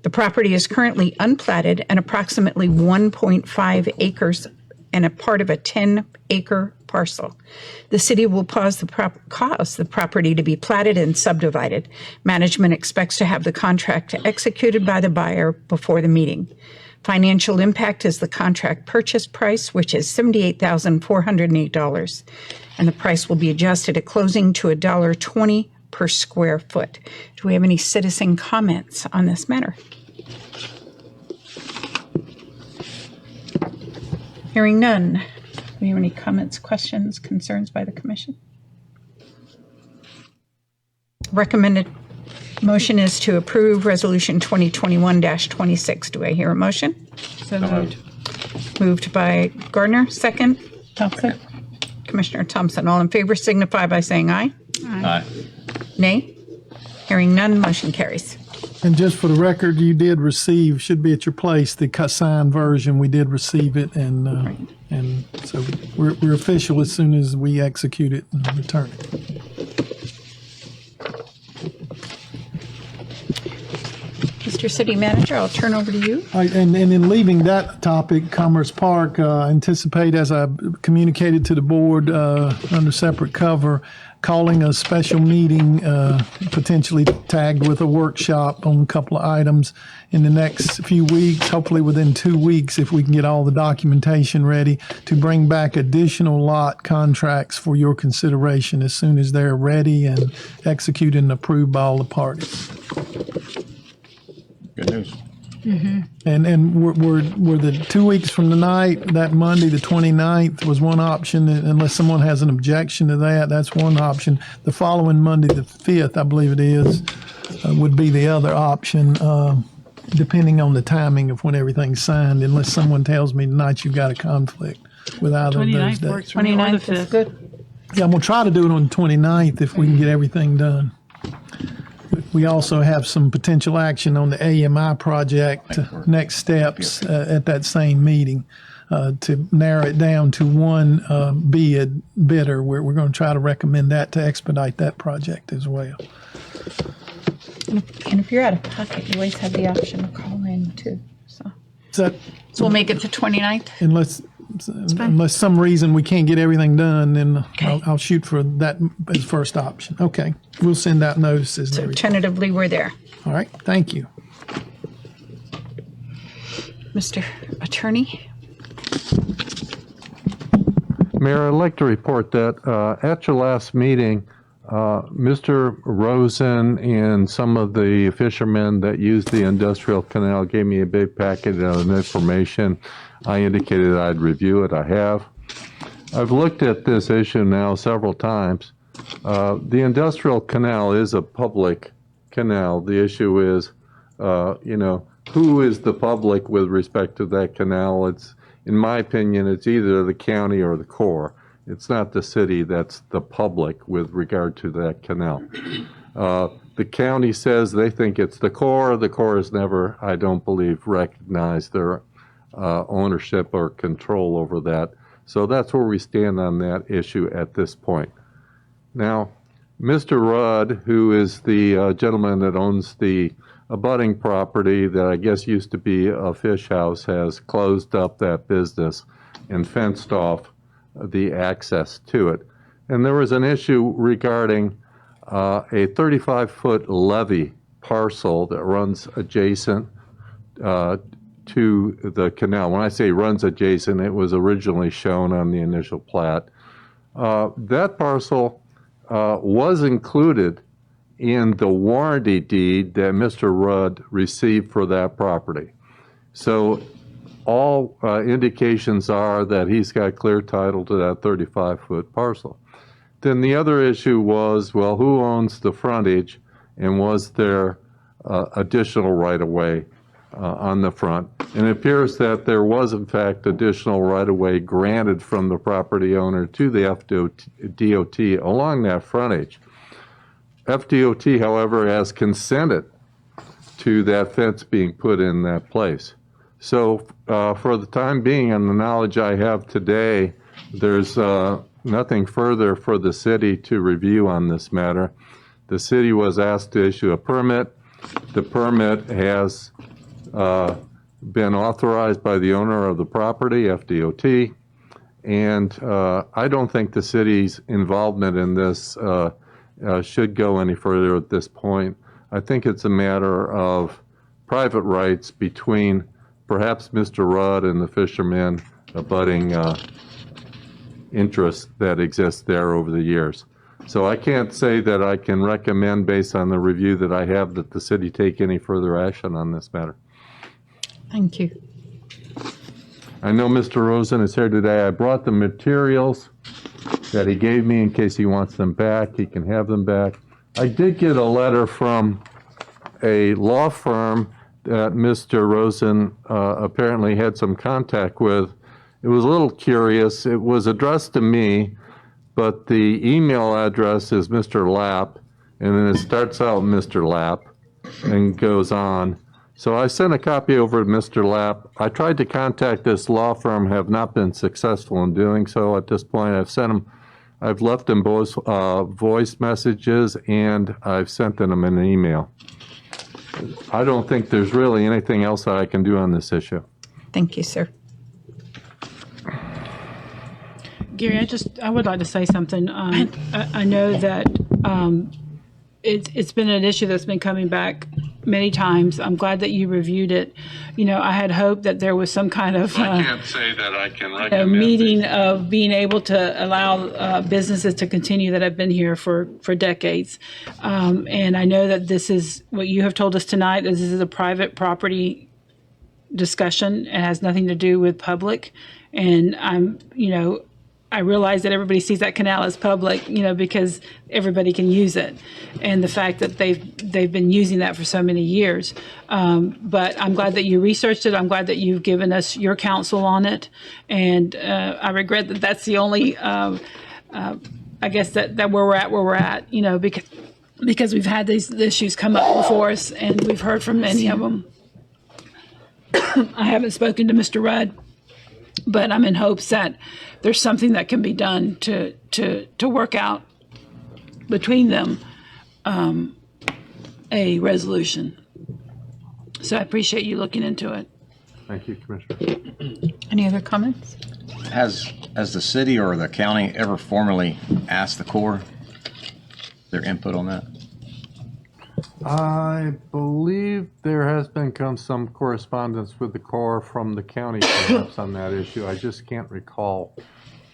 [SPEAKER 1] The property is currently unplatted and approximately 1.5 acres and a part of a 10-acre parcel. The city will cause the property to be platted and subdivided. Management expects to have the contract executed by the buyer before the meeting. Financial impact is the contract purchase price, which is $78,408, and the price will be adjusted at closing to $1.20 per square foot. Do we have any citizen comments on this matter? Hearing none. Do we have any comments, questions, concerns by the commission? Recommended motion is to approve Resolution 2021-26. Do I hear a motion?
[SPEAKER 5] So moved.
[SPEAKER 1] Moved by Gardner, second. Thompson. Commissioner Thompson. All in favor signify by saying aye.
[SPEAKER 11] Aye.
[SPEAKER 1] Nay. Hearing none, motion carries.
[SPEAKER 7] And just for the record, you did receive, should be at your place, the signed version. We did receive it, and so we're official as soon as we execute it and return it.
[SPEAKER 1] Mr. City Manager, I'll turn over to you.
[SPEAKER 7] All right, and in leaving that topic, Commerce Park, anticipate, as I communicated to the board under separate cover, calling a special meeting, potentially tagged with a workshop on a couple of items in the next few weeks, hopefully within 2 weeks, if we can get all the documentation ready, to bring back additional lot contracts for your consideration as soon as they're ready and executed and approved by all the parties.
[SPEAKER 11] Good news.
[SPEAKER 7] And we're the 2 weeks from tonight, that Monday, the 29th, was one option. Unless someone has an objection to that, that's one option. The following Monday, the 5th, I believe it is, would be the other option, depending on the timing of when everything's signed, unless someone tells me tonight you've got a conflict with either of those
[SPEAKER 5] 29th
[SPEAKER 7] days.
[SPEAKER 5] works for me, or the
[SPEAKER 1] 29th is
[SPEAKER 5] 5th.
[SPEAKER 1] good.
[SPEAKER 7] Yeah, I'm going to try to do it on the 29th if we can get everything done. We also have some potential action on the AMI project, next steps at that same meeting to narrow it down to one bidder. We're going to try to recommend that to expedite that project as well.
[SPEAKER 1] And if you're out of pocket, you always have the option to call in too. So
[SPEAKER 7] So
[SPEAKER 1] we'll make it the 29th.
[SPEAKER 7] unless some reason we can't get everything done, then
[SPEAKER 1] Okay.
[SPEAKER 7] I'll shoot for that as first option. Okay, we'll send out notices and
[SPEAKER 1] So
[SPEAKER 7] everything.
[SPEAKER 1] tentatively, we're there.
[SPEAKER 7] All right, thank you.
[SPEAKER 1] Mr. Attorney?
[SPEAKER 9] Mayor, I'd like to report that at your last meeting, Mr. Rosen and some of the fishermen that use the industrial canal gave me a big packet of information. I indicated I'd review it. I have. I've looked at this issue now several times. The industrial canal is a public canal. The issue is, who is the public with respect to that canal? It's, in my opinion, it's either the county or the Corps. It's not the city that's the public with regard to that canal. The county says they think it's the Corps. The Corps has never, I don't believe, recognized their ownership or control over that. So that's where we stand on that issue at this point. Now, Mr. Rudd, who is the gentleman that owns the abutting property that I guess used to be a fish house, has closed up that business and fenced off the access to it. And there was an issue regarding a 35-foot levee parcel that runs adjacent to the canal. When I say runs adjacent, it was originally shown on the initial plat. That parcel was included in the warranty deed that Mr. Rudd received for that property. So all indications are that he's got clear title to that 35-foot parcel. Then the other issue was, well, who owns the frontage, and was there additional right-of-way on the front? And it appears that there was, in fact, additional right-of-way granted from the property owner to the FDOT along that frontage. FDOT, however, has consented to that fence being put in that place. So for the time being, and the knowledge I have today, there's nothing further for the city to review on this matter. The city was asked to issue a permit. The permit has been authorized by the owner of the property, FDOT, and I don't think the city's involvement in this should go any further at this point. I think it's a matter of private rights between perhaps Mr. Rudd and the fishermen abutting interests that exist there over the years. So I can't say that I can recommend, based on the review that I have, that the city take any further action on this matter.
[SPEAKER 1] Thank you.
[SPEAKER 9] I know Mr. Rosen is here today. I brought the materials that he gave me in case he wants them back. He can have them back. I did get a letter from a law firm that Mr. Rosen apparently had some contact with. It was a little curious. It was addressed to me, but the email address is Mr. Lapp, and then it starts out Mr. Lapp and goes on. So I sent a copy over to Mr. Lapp. I tried to contact this law firm, have not been successful in doing so at this point. I've left them both voice messages, and I've sent them an email. I don't think there's really anything else that I can do on this issue.
[SPEAKER 1] Thank you, sir.
[SPEAKER 5] Gary, I would like to say something. I know that it's been an issue that's been coming back many times. I'm glad that you reviewed it. I had hoped that there was some kind of
[SPEAKER 9] I can't say that I can recommend
[SPEAKER 5] meeting of being able to allow businesses to continue that have been here for decades. And I know that this is what you have told us tonight. This is a private property discussion. It has nothing to do with public. And I realize that everybody sees that canal as public, because everybody can use it, and the fact that they've been using that for so many years. But I'm glad that you researched it. I'm glad that you've given us your counsel on it, and I regret that that's the only, I guess that where we're at, because we've had these issues come up before us, and we've heard from many of them. I haven't spoken to Mr. Rudd, but I'm in hopes that there's something that can be done to work out between them a resolution. So I appreciate you looking into it.
[SPEAKER 9] Thank you, Commissioner.
[SPEAKER 1] Any other comments?
[SPEAKER 11] Has the city or the county ever formally asked the Corps their input on that?
[SPEAKER 9] I believe there has been some correspondence with the Corps from the county perhaps on that issue. I just can't recall.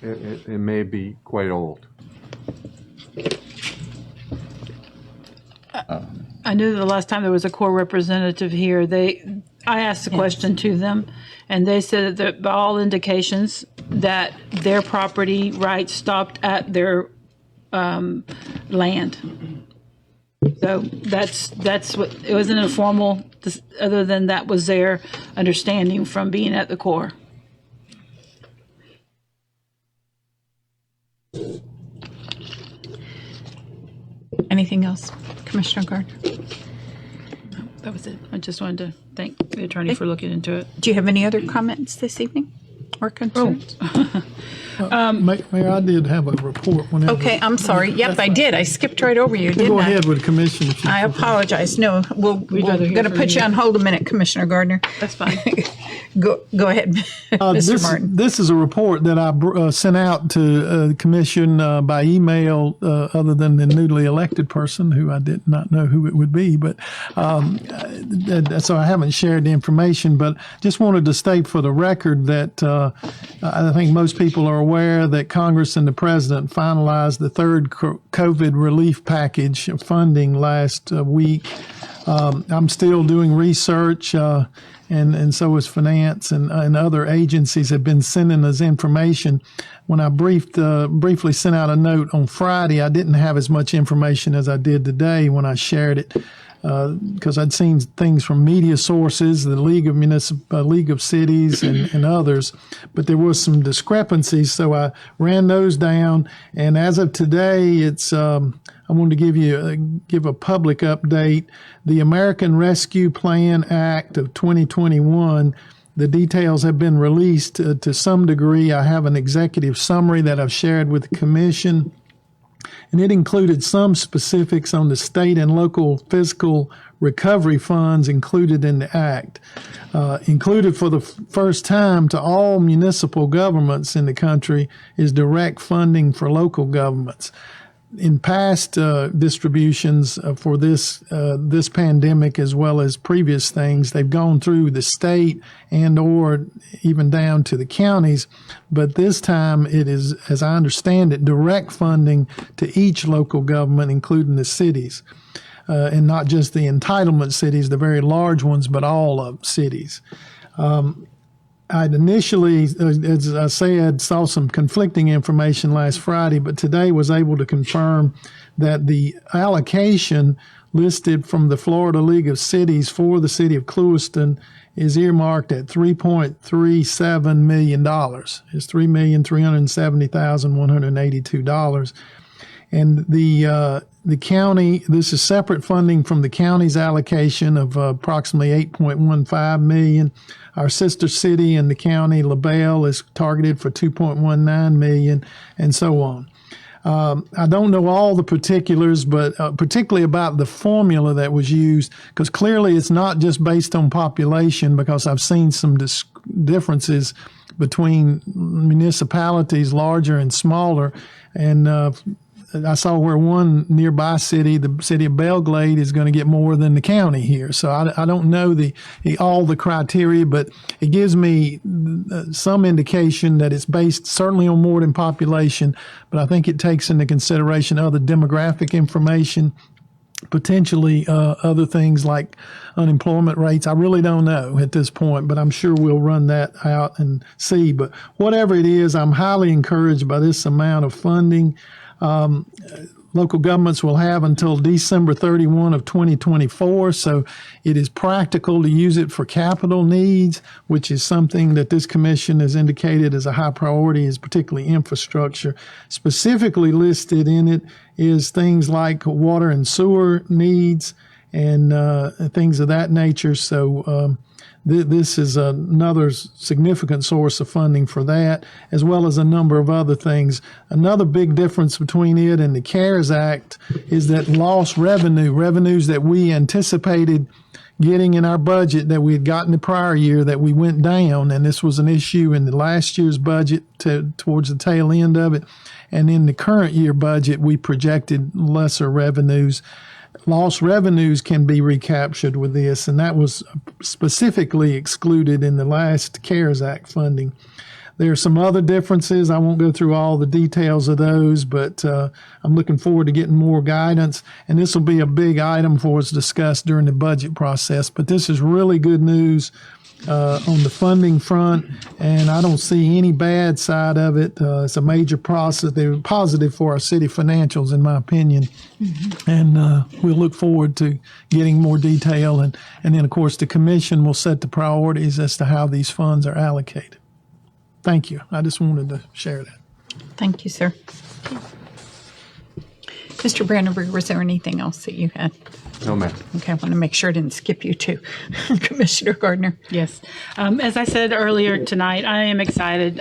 [SPEAKER 9] It may be quite old.
[SPEAKER 5] I knew the last time there was a Corps representative here, I asked the question to them, and they said that by all indications that their property rights stopped at their land. So that's what, it wasn't informal, other than that was their understanding from being at the Corps.
[SPEAKER 1] Anything else, Commissioner Gardner?
[SPEAKER 5] No, that was it. I just wanted to thank the attorney for looking into it.
[SPEAKER 1] Do you have any other comments this evening?
[SPEAKER 5] or concerns?
[SPEAKER 7] Mayor, I did have a report whenever.
[SPEAKER 1] Okay, I'm sorry. Yep, I did. I skipped right over you,
[SPEAKER 7] Go
[SPEAKER 1] didn't I?
[SPEAKER 7] ahead with the commission. If you
[SPEAKER 1] I
[SPEAKER 7] prefer.
[SPEAKER 1] apologize. No, we're
[SPEAKER 5] rather hear
[SPEAKER 1] going to
[SPEAKER 5] from
[SPEAKER 1] put you
[SPEAKER 5] you.
[SPEAKER 1] on hold a minute, Commissioner Gardner.
[SPEAKER 5] That's fine.
[SPEAKER 1] Go ahead, Mr. Martin.
[SPEAKER 7] This is a report that I sent out to the commission by email, other than the newly elected person who I did not know who it would be. But so I haven't shared the information. But just wanted to state for the record that I think most people are aware that Congress and the President finalized the third COVID relief package of funding last week. I'm still doing research, and so is finance and other agencies have been sending us information. When I briefly sent out a note on Friday, I didn't have as much information as I did today when I shared it, because I'd seen things from media sources, the League of Cities, and others, but there was some discrepancies, so I ran those down. And as of today, it's I wanted to give a public update. The American Rescue Plan Act of 2021. The details have been released to some degree. I have an executive summary that I've shared with the commission, and it included some specifics on the state and local fiscal recovery funds included in the act. Included for the first time to all municipal governments in the country is direct funding for local governments. In past distributions for this pandemic, as well as previous things, they've gone through the state and or even down to the counties. But this time it is, as I understand it, direct funding to each local government, including the cities, and not just the entitlement cities, the very large ones, but all of cities. I'd initially, as I said, saw some conflicting information last Friday, but today was able to confirm that the allocation listed from the Florida League of Cities for the city of Clewiston is earmarked at $3.37 million. It's $3,370,182. And the county, this is separate funding from the county's allocation of approximately $8.15 million. Our sister city in the county, LaBelle, is targeted for $2.19 million, and so on. I don't know all the particulars, but particularly about the formula that was used, because clearly it's not just based on population, because I've seen some differences between municipalities, larger and smaller, and I saw where one nearby city, the city of Belglade, is going to get more than the county here. So I don't know all the criteria, but it gives me some indication that it's based certainly on more than population, but I think it takes into consideration other demographic information, potentially other things like unemployment rates. I really don't know at this point, but I'm sure we'll run that out and see. But whatever it is, I'm highly encouraged by this amount of funding. Local governments will have until December 31 of 2024, so it is practical to use it for capital needs, which is something that this commission has indicated as a high priority, is particularly infrastructure. Specifically listed in it is things like water and sewer needs and things of that nature. So this is another significant source of funding for that, as well as a number of other things. Another big difference between it and the CARES Act is that lost revenues that we anticipated getting in our budget that we had gotten the prior year, that we went down, and this was an issue in the last year's budget towards the tail end of it. And in the current year budget, we projected lesser revenues. Lost revenues can be recaptured with this, and that was specifically excluded in the last CARES Act funding. There are some other differences. I won't go through all the details of those, but I'm looking forward to getting more guidance, and this will be a big item for us to discuss during the budget process. But this is really good news on the funding front, and I don't see any bad side of it. It's a major process. They're positive for our city financials, in my opinion, and we'll look forward to getting more detail. And then, of course, the commission will set the priorities as to how these funds are allocated. Thank you. I just wanted to share that.
[SPEAKER 1] Thank you, sir. Mr. Brandenburg, was there anything else that you had?
[SPEAKER 9] No, ma'am.
[SPEAKER 1] Okay, I want to make sure I didn't skip you too. Commissioner Gardner.
[SPEAKER 5] Yes. As I said earlier tonight, I am excited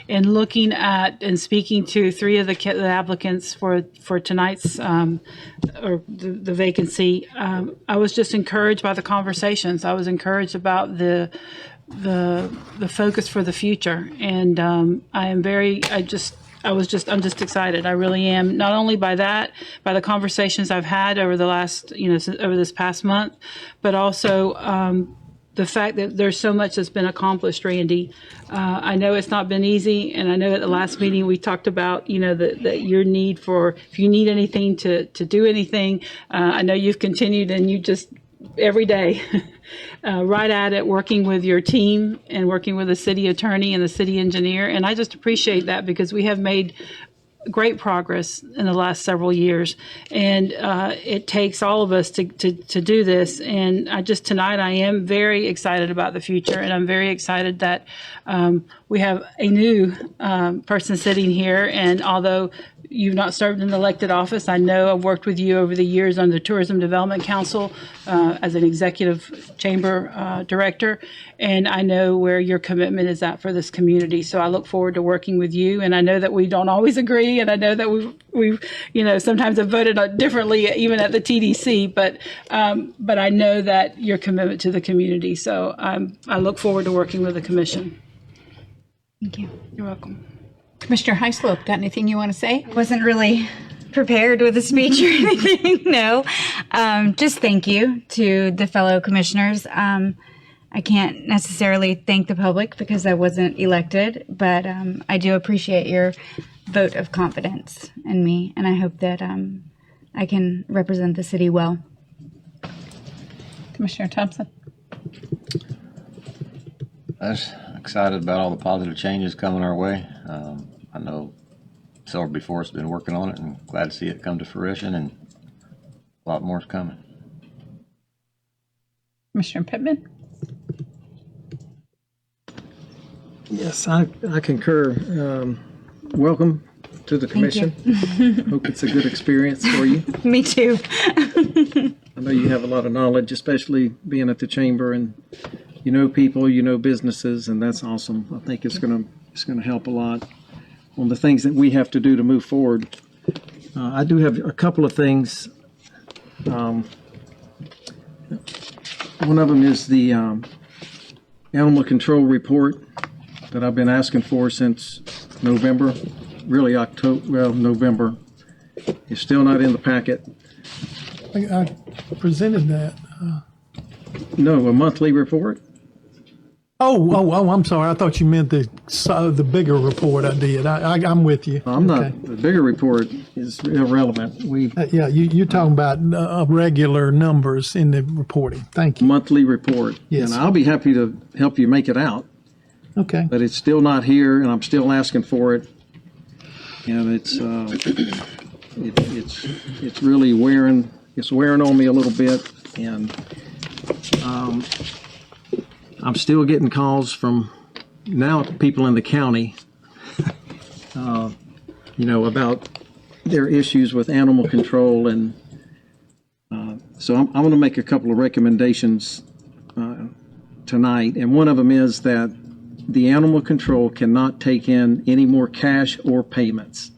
[SPEAKER 5] in looking at and speaking to three of the applicants for tonight's or the vacancy. I was just encouraged by the conversations. I was encouraged about the focus for the future, and I'm just excited. I really am. Not only by the conversations I've had over the last, over this past month, but also the fact that there's so much that's been accomplished, Randy. I know it's not been easy, and I know at the last meeting we talked about, that your need for, if you need anything to do anything, I know you've continued and you just every day right at it, working with your team and working with the city attorney and the city engineer. And I just appreciate that because we have made great progress in the last several years. And it takes all of us to do this. And tonight I am very excited about the future. And I'm very excited that we have a new person sitting here. And although you've not served in elected office, I know I've worked with you over the years on the Tourism Development Council as an executive chamber director, and I know where your commitment is at for this community. So I look forward to working with you, and I know that we don't always agree, and I know that we've sometimes have voted differently even at the TDC, but I know that your commitment to the community. So I look forward to working with the commission.
[SPEAKER 10] Thank you.
[SPEAKER 5] You're welcome.
[SPEAKER 1] Commissioner Highslope, got anything you want to say?
[SPEAKER 10] Wasn't really prepared with a speech or anything. No. Just thank you to the fellow commissioners. I can't necessarily thank the public because I wasn't elected, but I do appreciate your vote of confidence in me, and I hope that I can represent the city well.
[SPEAKER 1] Commissioner Thompson.
[SPEAKER 11] I was excited about all the positive changes coming our way. I know several before us have been working on it, and glad to see it come to fruition, and a lot more is coming.
[SPEAKER 1] Commissioner Pittman.
[SPEAKER 4] Yes, I concur. Welcome to the commission. Hope it's a good experience for you.
[SPEAKER 10] Me too.
[SPEAKER 4] I know you have a lot of knowledge, especially being at the chamber, and you know people, you know businesses, and that's awesome. I think it's gonna help a lot on the things that we have to do to move forward. I do have a couple of things. One of them is the animal control report that I've been asking for since November, really November. It's still not in the packet.
[SPEAKER 7] I presented that.
[SPEAKER 4] No, a monthly report.
[SPEAKER 7] Oh, I'm sorry. I thought you meant the bigger report I did. I'm with you.
[SPEAKER 4] I'm not.
[SPEAKER 7] Okay.
[SPEAKER 4] The bigger report is irrelevant.
[SPEAKER 7] Yeah, you're talking about regular numbers in the reporting. Thank you.
[SPEAKER 4] Monthly report.
[SPEAKER 7] Yes.
[SPEAKER 4] And I'll be happy to help you make it out.
[SPEAKER 7] Okay.
[SPEAKER 4] But it's still not here, and I'm still asking for it. And it's really wearing on me a little bit, and I'm still getting calls from now people in the county, about their issues with animal control, and so I'm going to make a couple of recommendations tonight, and one of them is that the animal control cannot take in any more cash or payments,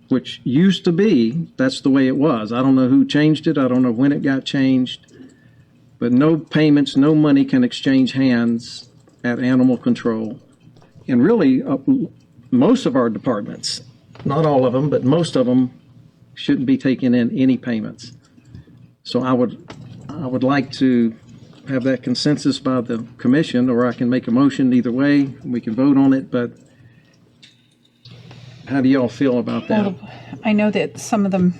[SPEAKER 4] which used to be, that's the way it was. I don't know who changed it. I don't know when it got changed. But no payments, no money can exchange hands at animal control. And really, most of our departments, not all of them, but most of them shouldn't be taking in any payments. So I would like to have that consensus by the commission, or I can make a motion either way. We can vote on it, but how do y'all feel about that?
[SPEAKER 1] Well, I know that some of them,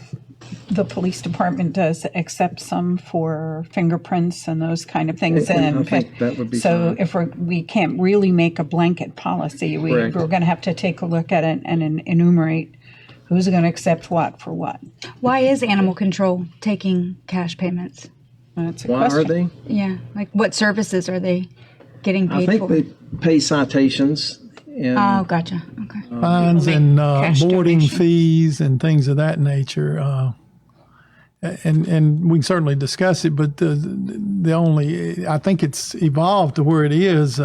[SPEAKER 1] the police department does accept some for fingerprints and those kind of things.
[SPEAKER 4] And I think that would be
[SPEAKER 1] so
[SPEAKER 4] fine.
[SPEAKER 1] if we can't really make a blanket policy, we're
[SPEAKER 4] Correct.
[SPEAKER 1] going to have to take a look at it and enumerate who's going to accept what for what.
[SPEAKER 10] Why is animal control taking cash payments?
[SPEAKER 1] That's a
[SPEAKER 4] Why
[SPEAKER 1] question.
[SPEAKER 4] are they?
[SPEAKER 10] Yeah, like what services are they getting
[SPEAKER 4] I
[SPEAKER 10] paid
[SPEAKER 4] think
[SPEAKER 10] for?
[SPEAKER 4] they pay citations, and
[SPEAKER 10] Oh, gotcha. Okay.
[SPEAKER 7] fines
[SPEAKER 1] People
[SPEAKER 7] and
[SPEAKER 1] make cash
[SPEAKER 7] boarding
[SPEAKER 1] donations.
[SPEAKER 7] fees and things of that nature. And we can certainly discuss it, but the only, I think it's evolved to where it is,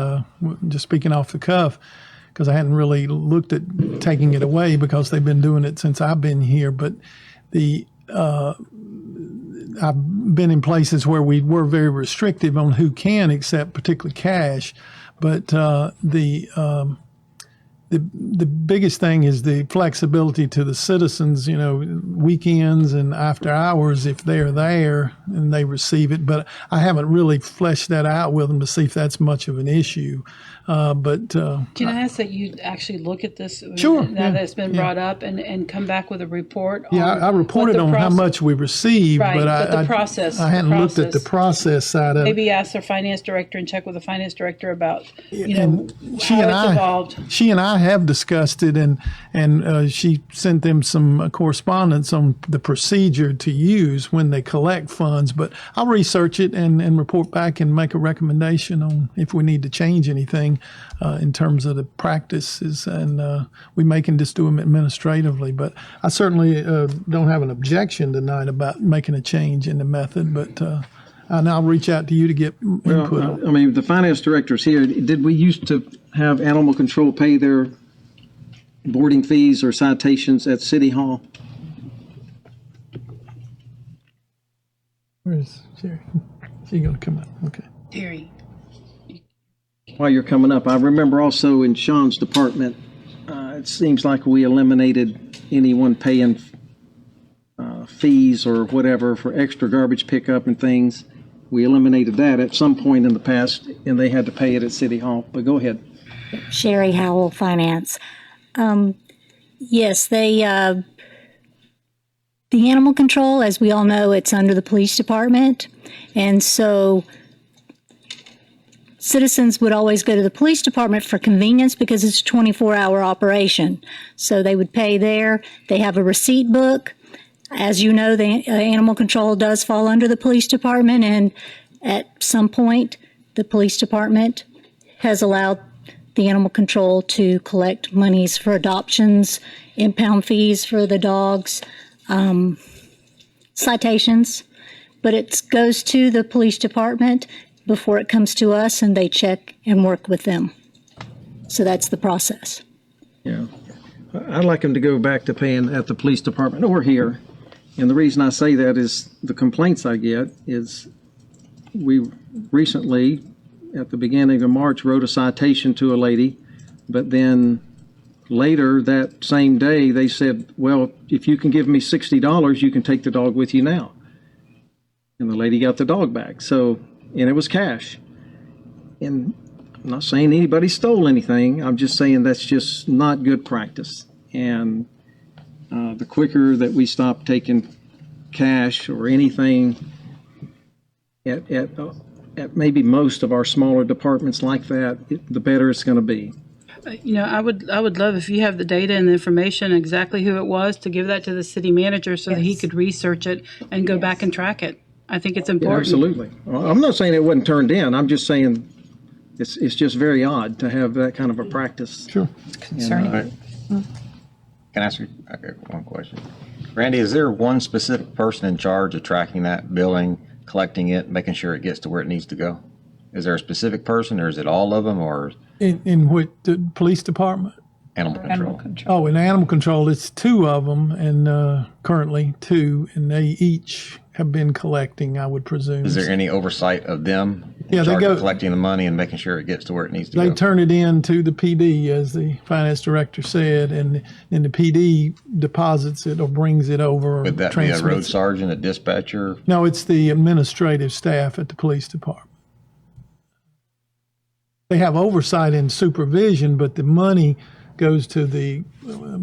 [SPEAKER 7] just speaking off the cuff, because I hadn't really looked at taking it away because they've been doing it since I've been here. But I've been in places where we were very restrictive on who can accept particularly cash. But the biggest thing is the flexibility to the citizens, weekends and after hours if they're there and they receive it. But I haven't really fleshed that out with them to see if that's much of an issue.
[SPEAKER 5] Can I ask that you actually look at this
[SPEAKER 7] Sure,
[SPEAKER 5] now
[SPEAKER 7] yeah,
[SPEAKER 5] that it's been brought up and come back with a report?
[SPEAKER 7] Yeah,
[SPEAKER 5] on
[SPEAKER 7] I reported
[SPEAKER 5] what the
[SPEAKER 7] on how
[SPEAKER 5] process-
[SPEAKER 7] much we received,
[SPEAKER 5] Right,
[SPEAKER 7] but
[SPEAKER 5] but the
[SPEAKER 7] I
[SPEAKER 5] process-
[SPEAKER 7] I hadn't
[SPEAKER 5] the
[SPEAKER 7] looked at the process side of it.
[SPEAKER 5] Maybe ask their finance director and check with the finance director about,
[SPEAKER 7] And
[SPEAKER 5] how it's evolved.
[SPEAKER 7] She and I have discussed it, and she sent them some correspondence on the procedure to use when they collect funds. But I'll research it and report back and make a recommendation on if we need to change anything in terms of the practices, and we can just do them administratively. But I certainly don't have an objection tonight about making a change in the method, but. And I'll reach out to you to get input.
[SPEAKER 4] Well, I mean, the finance director's here. Did we used to have animal control pay their boarding fees or citations at City Hall?
[SPEAKER 7] Where's Sherry? She's going to come up. Okay.
[SPEAKER 5] Terry.
[SPEAKER 4] While you're coming up, I remember also in Sean's department, it seems like we eliminated anyone paying fees or whatever for extra garbage pickup and things. We eliminated that at some point in the past, and they had to pay it at City Hall. But go ahead.
[SPEAKER 12] Sherry Howell, Finance. Yes, the animal control, as we all know, it's under the police department. And so citizens would always go to the police department for convenience because it's a 24-hour operation. So they would pay there. They have a receipt book. As you know, the animal control does fall under the police department, and at some point, the police department has allowed the animal control to collect monies for adoptions, impound fees for the dogs, citations, but it goes to the police department before it comes to us, and they check and work with them. So that's the process.
[SPEAKER 4] Yeah. I'd like them to go back to paying at the police department or here. And the reason I say that is the complaints I get is we recently, at the beginning of March, wrote a citation to a lady, but then later that same day they said, well, if you can give me $60, you can take the dog with you now. And the lady got the dog back. So, and it was cash. And I'm not saying anybody stole anything. I'm just saying that's just not good practice. And the quicker that we stop taking cash or anything at maybe most of our smaller departments like that, the better it's going to be.
[SPEAKER 5] I would love if you have the data and the information, exactly who it was, to give that to the city manager so that he could research it and go back and track it. I think it's
[SPEAKER 4] Yeah,
[SPEAKER 5] important.
[SPEAKER 4] absolutely. Well, I'm not saying it wasn't turned in. I'm just saying it's just very odd to have that kind of a practice.
[SPEAKER 7] Sure.
[SPEAKER 1] Concerning.
[SPEAKER 11] All right. Can I ask you one question? Randy, is there one specific person in charge of tracking that billing, collecting it, making sure it gets to where it needs to go? Is there a specific person, or is it all of them, or
[SPEAKER 7] In what, the police department?
[SPEAKER 11] animal control?
[SPEAKER 7] Oh, in animal control, it's two of them, and currently two, and they each have been collecting, I would presume.
[SPEAKER 11] Is there any oversight of them in
[SPEAKER 7] Yeah, they
[SPEAKER 11] charge
[SPEAKER 7] go-
[SPEAKER 11] of collecting the money and making sure it gets to where it needs to
[SPEAKER 7] They
[SPEAKER 11] go?
[SPEAKER 7] turn it in to the PD, as the finance director said, and then the PD deposits it or brings it over. Or
[SPEAKER 11] Would that be a road
[SPEAKER 7] transmits it.
[SPEAKER 11] sergeant, a dispatcher?
[SPEAKER 7] No, it's the administrative staff at the police department. They have oversight and supervision, but the money goes to the,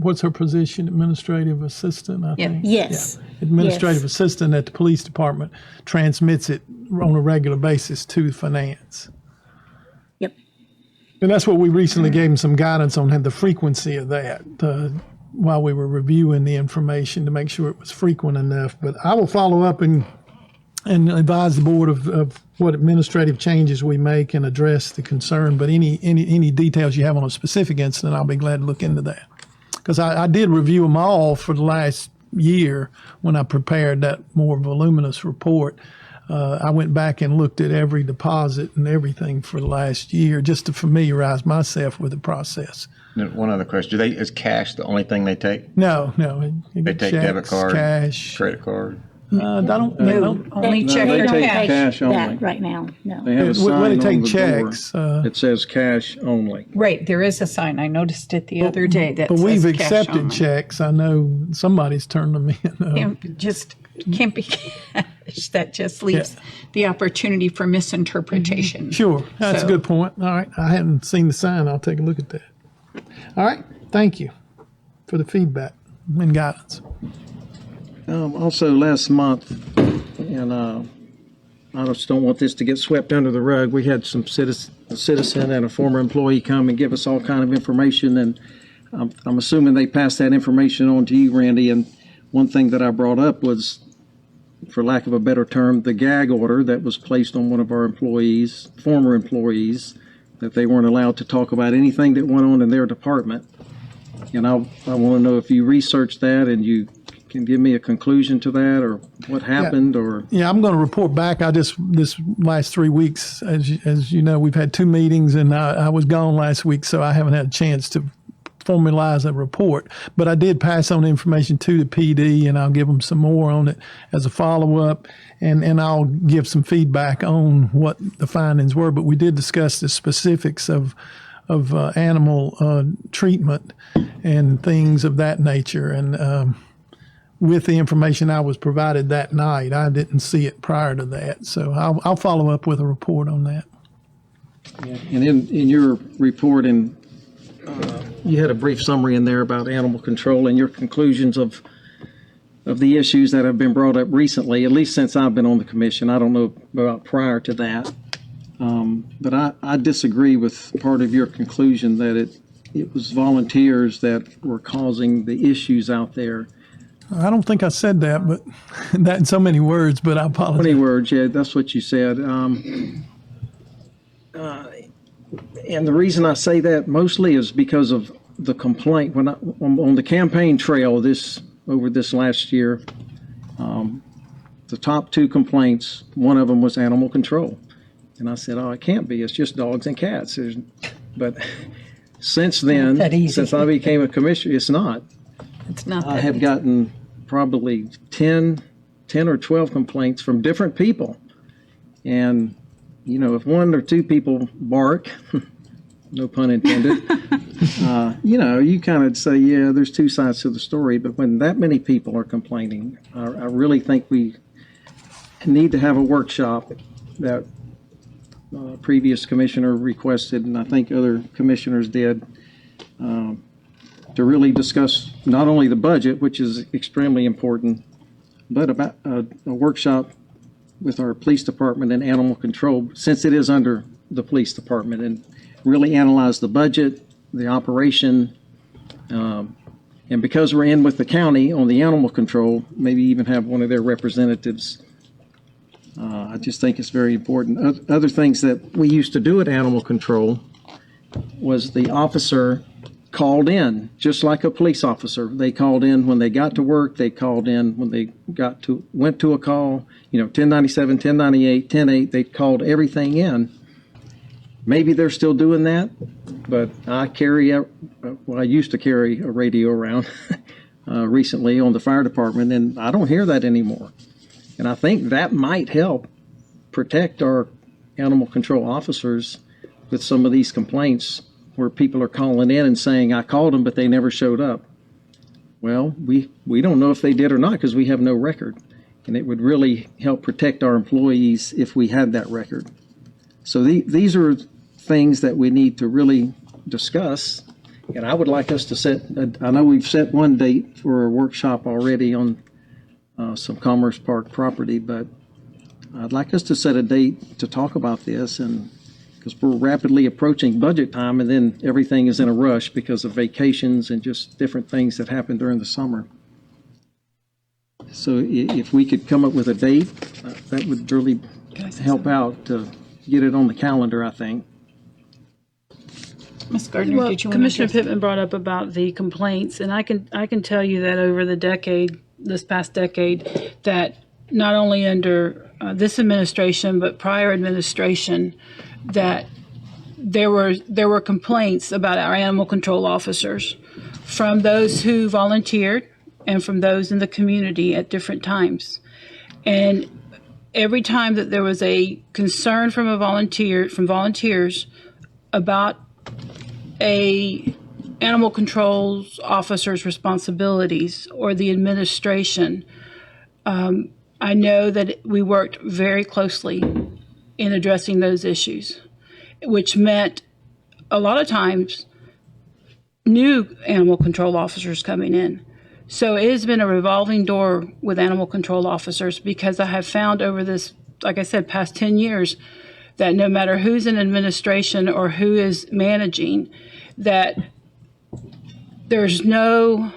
[SPEAKER 7] what's her position? Administrative assistant, I think.
[SPEAKER 12] Yes.
[SPEAKER 7] Yeah. Administrative
[SPEAKER 12] Yes.
[SPEAKER 7] assistant at the police department transmits it on a regular basis to finance.
[SPEAKER 12] Yep.
[SPEAKER 7] And that's what we recently gave them some guidance on, had the frequency of that while we were reviewing the information to make sure it was frequent enough. But I will follow up and advise the board of what administrative changes we make and address the concern. But any details you have on a specific incident, I'll be glad to look into that. because I did review them all for the last year when I prepared that more voluminous report. I went back and looked at every deposit and everything for the last year just to familiarize myself with the process.
[SPEAKER 11] One other question: is cash the only thing they take?
[SPEAKER 7] No.
[SPEAKER 11] They take debit card,
[SPEAKER 7] cash,
[SPEAKER 11] credit card.
[SPEAKER 7] I don't know.
[SPEAKER 1] Only check
[SPEAKER 4] they
[SPEAKER 1] or
[SPEAKER 4] take
[SPEAKER 1] cash.
[SPEAKER 4] cash only.
[SPEAKER 12] That right now, no.
[SPEAKER 4] They have a
[SPEAKER 7] When
[SPEAKER 4] sign
[SPEAKER 7] they
[SPEAKER 4] on
[SPEAKER 7] take
[SPEAKER 4] the
[SPEAKER 7] checks,
[SPEAKER 4] door that says cash only.
[SPEAKER 1] Right, there is a sign. I noticed it the other day that
[SPEAKER 7] but
[SPEAKER 1] says
[SPEAKER 7] we've
[SPEAKER 1] cash
[SPEAKER 7] accepted
[SPEAKER 1] only.
[SPEAKER 7] checks. I know somebody's turned them in.
[SPEAKER 1] Can't be cash. That just leaves the opportunity for misinterpretation.
[SPEAKER 7] Sure, that's
[SPEAKER 1] So-
[SPEAKER 7] a good point. All right, I hadn't seen the sign. I'll take a look at that. All right, thank you for the feedback and guidance.
[SPEAKER 4] Also, last month, and I just don't want this to get swept under the rug, we had some a citizen and a former employee come and give us all kind of information, and I'm assuming they passed that information on to you, Randy. And one thing that I brought up was, for lack of a better term, the gag order that was placed on one of our employees, former employees, that they weren't allowed to talk about anything that went on in their department. And I want to know if you researched that and you can give me a conclusion to that, or what happened, or.
[SPEAKER 7] Yeah, I'm going to report back. This last 3 weeks, as you know, we've had 2 meetings, and I was gone last week, so I haven't had a chance to formalize a report. But I did pass on information to the PD, and I'll give them some more on it as a follow-up, and I'll give some feedback on what the findings were. But we did discuss the specifics of animal treatment and things of that nature, and with the information I was provided that night, I didn't see it prior to that. So I'll follow up with a report on that.
[SPEAKER 4] And in your report, and you had a brief summary in there about animal control and your conclusions of the issues that have been brought up recently, at least since I've been on the commission. I don't know about prior to that. But I disagree with part of your conclusion that it was volunteers that were causing the issues out there.
[SPEAKER 7] I don't think I said that, but that in so many words, but I apologize.
[SPEAKER 4] 20 words, yeah, that's what you said. And the reason I say that mostly is because of the complaint. When on the campaign trail over this last year, the top 2 complaints, one of them was animal control. And I said, oh, it can't be. It's just dogs and cats. But since then, since I became a commissioner, it's not.
[SPEAKER 1] It's not.
[SPEAKER 4] I have gotten probably 10 or 12 complaints from different people. And, if 1 or 2 people bark, no pun intended, you kind of say, yeah, there's 2 sides to the story. But when that many people are complaining, I really think we need to have a workshop that previous commissioner requested, and I think other commissioners did, to really discuss not only the budget, which is extremely important, but about a workshop with our police department and animal control, since it is under the police department, and really analyze the budget, the operation, and because we're in with the county on the animal control, maybe even have one of their representatives. I just think it's very important. Other things that we used to do at animal control was the officer called in, just like a police officer. They called in when they got to work. They called in when they went to a call. 1097, 1098, 108. They called everything in. Maybe they're still doing that, but I used to carry a radio around recently on the fire department, and I don't hear that anymore. And I think that might help protect our animal control officers with some of these complaints where people are calling in and saying, I called them, but they never showed up. Well, we don't know if they did or not because we have no record. And it would really help protect our employees if we had that record. So these are things that we need to really discuss. And I would like us to set, I know we've set one date for a workshop already on some Commerce Park property, but I'd like us to set a date to talk about this, and because we're rapidly approaching budget time, and then everything is in a rush because of vacations and just different things that happen during the summer. So if we could come up with a date, that would really help out to get it on the calendar, I think.
[SPEAKER 1] Ms. Gardner,
[SPEAKER 5] Well,
[SPEAKER 1] did you want
[SPEAKER 5] Commissioner
[SPEAKER 1] to?
[SPEAKER 5] Pittman brought up about the complaints, and I can tell you that over this past decade, that not only under this administration but prior administration, that there were complaints about our animal control officers from those who volunteered and from those in the community at different times. And every time that there was a concern from volunteers about a animal control officer's responsibilities or the administration, I know that we worked very closely in addressing those issues, which meant a lot of times new animal control officers coming in. So it has been a revolving door with animal control officers, because I have found over this, like I said, past 10 years, that no matter who's in administration or who is managing, that there's no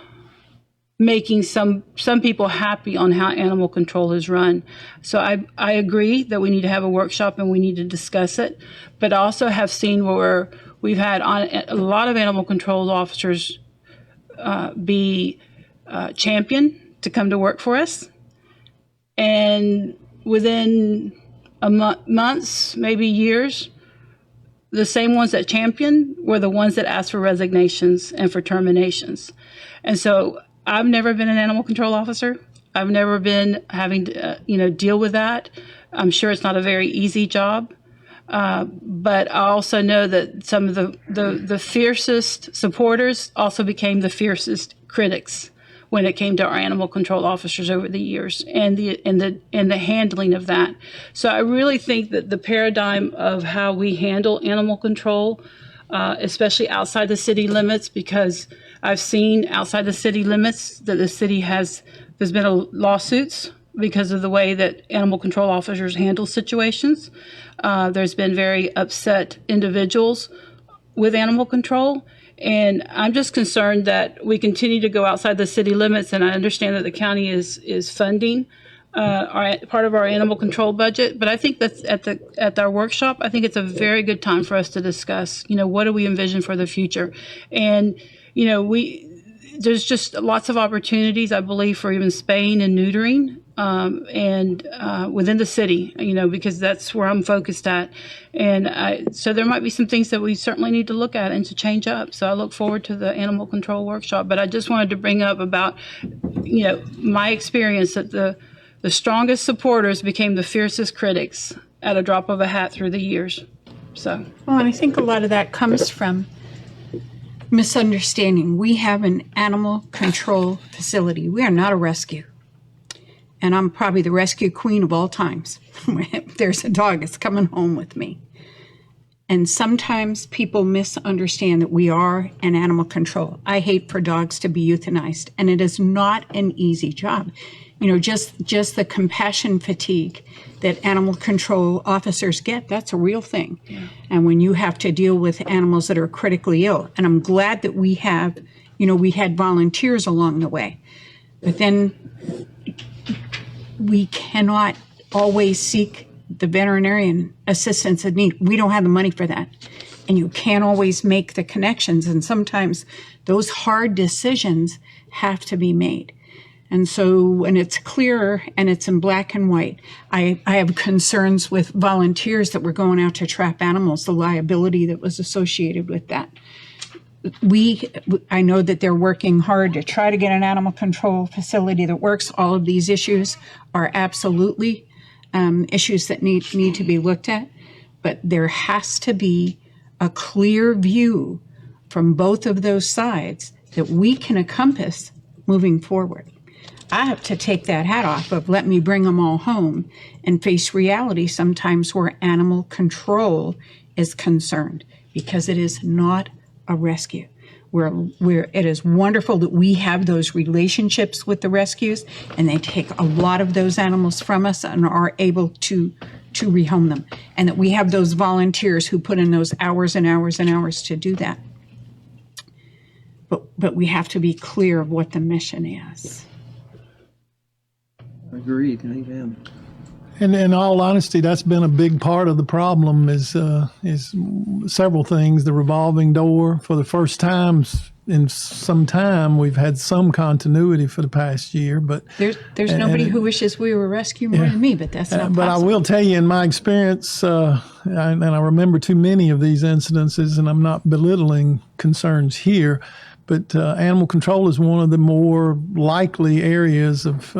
[SPEAKER 5] making some people happy on how animal control is run. So I agree that we need to have a workshop and we need to discuss it, but I also have seen where we've had a lot of animal control officers be championed to come to work for us, and within months, maybe years, the same ones that championed were the ones that asked for resignations and for terminations. And so I've never been an animal control officer. I've never been having to, deal with that. I'm sure it's not a very easy job. But I also know that some of the fiercest supporters also became the fiercest critics when it came to our animal control officers over the years and the handling of that. So I really think that the paradigm of how we handle animal control, especially outside the city limits, because I've seen outside the city limits that there's been lawsuits because of the way that animal control officers handle situations. There's been very upset individuals with animal control. And I'm just concerned that we continue to go outside the city limits. And I understand that the county is funding part of our animal control budget. But I think that's at our workshop, I think it's a very good time for us to discuss, what do we envision for the future? And, there's just lots of opportunities, I believe, for even spaying and neutering and within the city, because that's where I'm focused at. And so there might be some things that we certainly need to look at and to change up. So I look forward to the animal control workshop. But I just wanted to bring up about, my experience that the strongest supporters became the fiercest critics at a drop of a hat through the years. So.
[SPEAKER 1] Well, and I think a lot of that comes from misunderstanding. We have an animal control facility. We are not a rescue. And I'm probably the rescue queen of all times. There's a dog that's coming home with me. And sometimes people misunderstand that we are an animal control. I hate for dogs to be euthanized, and it is not an easy job. Just the compassion fatigue that animal control officers get, that's a real thing. Yeah. And when you have to deal with animals that are critically ill, and I'm glad that we have, we had volunteers along the way, but then we cannot always seek the veterinarian assistance in need. We don't have the money for that. And you can't always make the connections. And sometimes those hard decisions have to be made. And so when it's clear and it's in black and white, I have concerns with volunteers that were going out to trap animals, the liability that was associated with that. I know that they're working hard to try to get an animal control facility that works. All of these issues are absolutely issues that need to be looked at. But there has to be a clear view from both of those sides that we can encompass moving forward. I have to take that hat off of let me bring them all home and face reality sometimes where animal control is concerned, because it is not a rescue. Where it is wonderful that we have those relationships with the rescues, and they take a lot of those animals from us and are able to rehome them, and that we have those volunteers who put in those hours and hours and hours to do that. But we have to be clear of what the mission is.
[SPEAKER 4] Agreed. Amen.
[SPEAKER 7] And in all honesty, that's been a big part of the problem is several things. The revolving door. For the first time in some time, we've had some continuity for the past year. But
[SPEAKER 1] There's nobody who wishes we were rescued more than me, but that's not
[SPEAKER 7] But
[SPEAKER 1] possible.
[SPEAKER 7] I will tell you, in my experience, and I remember too many of these incidences, and I'm not belittling concerns here, but animal control is one of the more likely areas of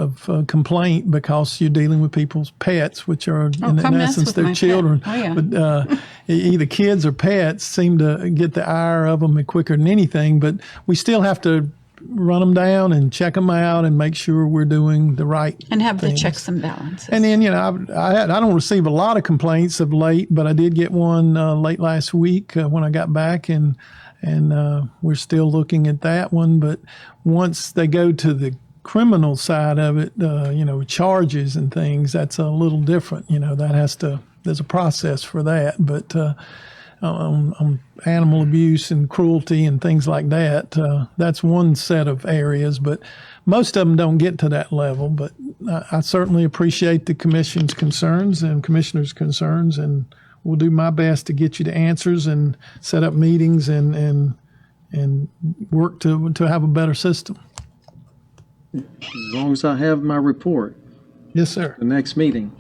[SPEAKER 7] complaint because you're dealing with people's pets, which are, in
[SPEAKER 1] come mess
[SPEAKER 7] essence,
[SPEAKER 1] with
[SPEAKER 7] their
[SPEAKER 1] my pet.
[SPEAKER 7] children.
[SPEAKER 1] Oh, yeah.
[SPEAKER 7] But either kids or pets seem to get the ire of them quicker than anything. But we still have to run them down and check them out and make sure we're doing the right
[SPEAKER 1] And have the
[SPEAKER 7] things.
[SPEAKER 1] checks and balances.
[SPEAKER 7] And then, I don't receive a lot of complaints of late, but I did get one late last week when I got back, and we're still looking at that one. But once they go to the criminal side of it, charges and things, that's a little different. There's a process for that. But on animal abuse and cruelty and things like that, that's one set of areas. But most of them don't get to that level. But I certainly appreciate the commission's concerns and commissioners' concerns, and we'll do my best to get you the answers and set up meetings and work to have a better system.
[SPEAKER 4] As long as I have my report,
[SPEAKER 7] Yes, sir.
[SPEAKER 4] the next meeting.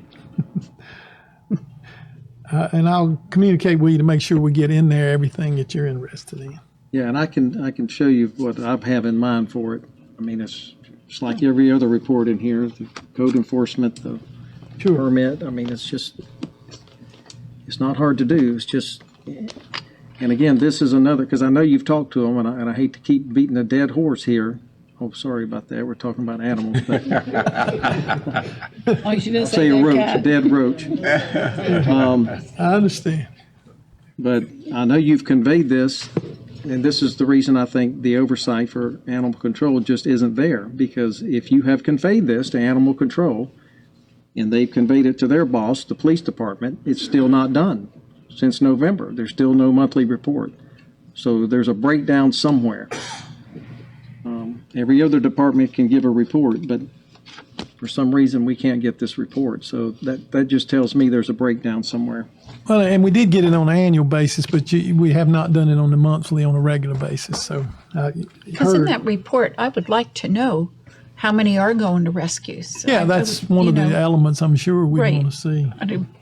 [SPEAKER 7] And I'll communicate with you to make sure we get in there everything that you're interested in.
[SPEAKER 4] Yeah, and I can show you what I have in mind for it. I mean, it's like every other report in here, the code enforcement, the permit. I mean, it's not hard to do. It's just, and again, this is another, because I know you've talked to them, and I hate to keep beating a dead horse here. Oh, sorry about that. We're talking about animals. But
[SPEAKER 5] Oh, you didn't
[SPEAKER 4] I'll say a roach, a dead roach.
[SPEAKER 7] I understand.
[SPEAKER 4] But I know you've conveyed this, and this is the reason I think the oversight for animal control just isn't there. Because if you have conveyed this to animal control, and they've conveyed it to their boss, the police department, it's still not done since November. There's still no monthly report. So there's a breakdown somewhere. Every other department can give a report, but for some reason we can't get this report. So that just tells me there's a breakdown somewhere.
[SPEAKER 7] Well, and we did get it on an annual basis, but we have not done it on a monthly, on a regular basis. So
[SPEAKER 1] Because in that report, I would like to know how many are going to rescues. So
[SPEAKER 7] yeah, that's one of the elements I'm sure we
[SPEAKER 1] Right.
[SPEAKER 7] want to see.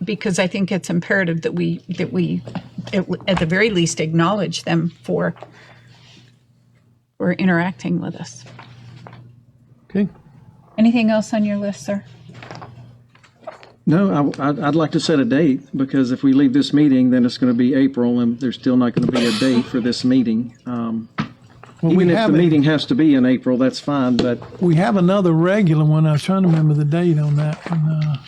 [SPEAKER 1] Because I think it's imperative that we at the very least acknowledge them for interacting with us.
[SPEAKER 7] Okay.
[SPEAKER 1] Anything else on your list, sir?
[SPEAKER 4] No, I'd like to set a date, because if we leave this meeting, then it's going to be April, and there's still not going to be a date for this meeting. Even if the meeting has to be in April, that's fine, but
[SPEAKER 7] We have another regular one. I was trying to remember the date on that one.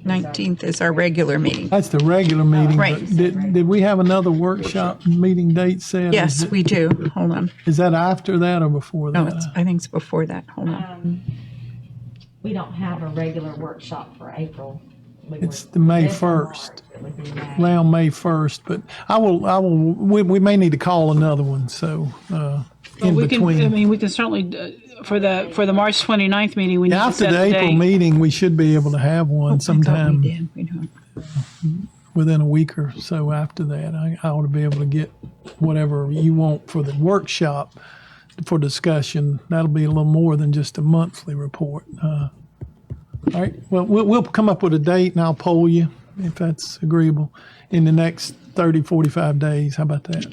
[SPEAKER 1] 19th is our regular meeting.
[SPEAKER 7] That's the regular meeting.
[SPEAKER 1] Right.
[SPEAKER 7] But did we have another workshop meeting date set?
[SPEAKER 1] Yes, we do. Hold on.
[SPEAKER 7] Is that after that or before
[SPEAKER 1] No,
[SPEAKER 7] that?
[SPEAKER 1] I think it's before that. Hold on.
[SPEAKER 13] We don't have a regular workshop for April.
[SPEAKER 7] It's the May 1st, around May 1st. But we may need to call another one. So in
[SPEAKER 5] we
[SPEAKER 7] between.
[SPEAKER 5] we can certainly, for the March 29th meeting, we need to
[SPEAKER 7] After
[SPEAKER 5] set
[SPEAKER 7] the
[SPEAKER 5] the
[SPEAKER 7] April
[SPEAKER 5] date.
[SPEAKER 7] meeting, we should be able to have one
[SPEAKER 1] I
[SPEAKER 7] sometime
[SPEAKER 1] thought we did. We don't.
[SPEAKER 7] within a week or so after that. I ought to be able to get whatever you want for the workshop for discussion. That'll be a little more than just a monthly report. All right. Well, we'll come up with a date, and I'll poll you if that's agreeable in the next 30, 45 days. How about that?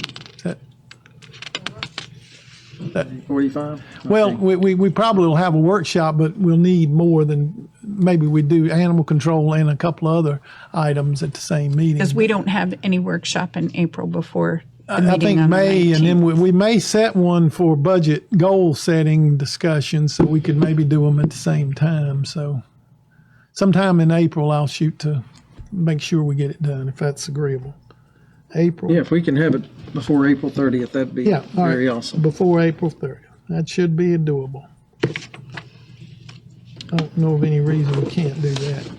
[SPEAKER 7] Is that
[SPEAKER 4] 45?
[SPEAKER 7] well, we probably will have a workshop, but we'll need more than maybe we do animal control and a couple of other items at the same meeting.
[SPEAKER 1] Because we don't have any workshop in April before the
[SPEAKER 7] I
[SPEAKER 1] meeting
[SPEAKER 7] think
[SPEAKER 1] on the
[SPEAKER 7] May,
[SPEAKER 1] 19th.
[SPEAKER 7] and then we may set one for budget goal setting discussions, so we could maybe do them at the same time. So sometime in April, I'll shoot to make sure we get it done, if that's agreeable. April.
[SPEAKER 4] Yeah, if we can have it before April 30th, that'd be
[SPEAKER 7] Yeah, all
[SPEAKER 4] very
[SPEAKER 7] right.
[SPEAKER 4] awesome.
[SPEAKER 7] Before April 30th. That should be doable. I don't know of any reason we can't do that.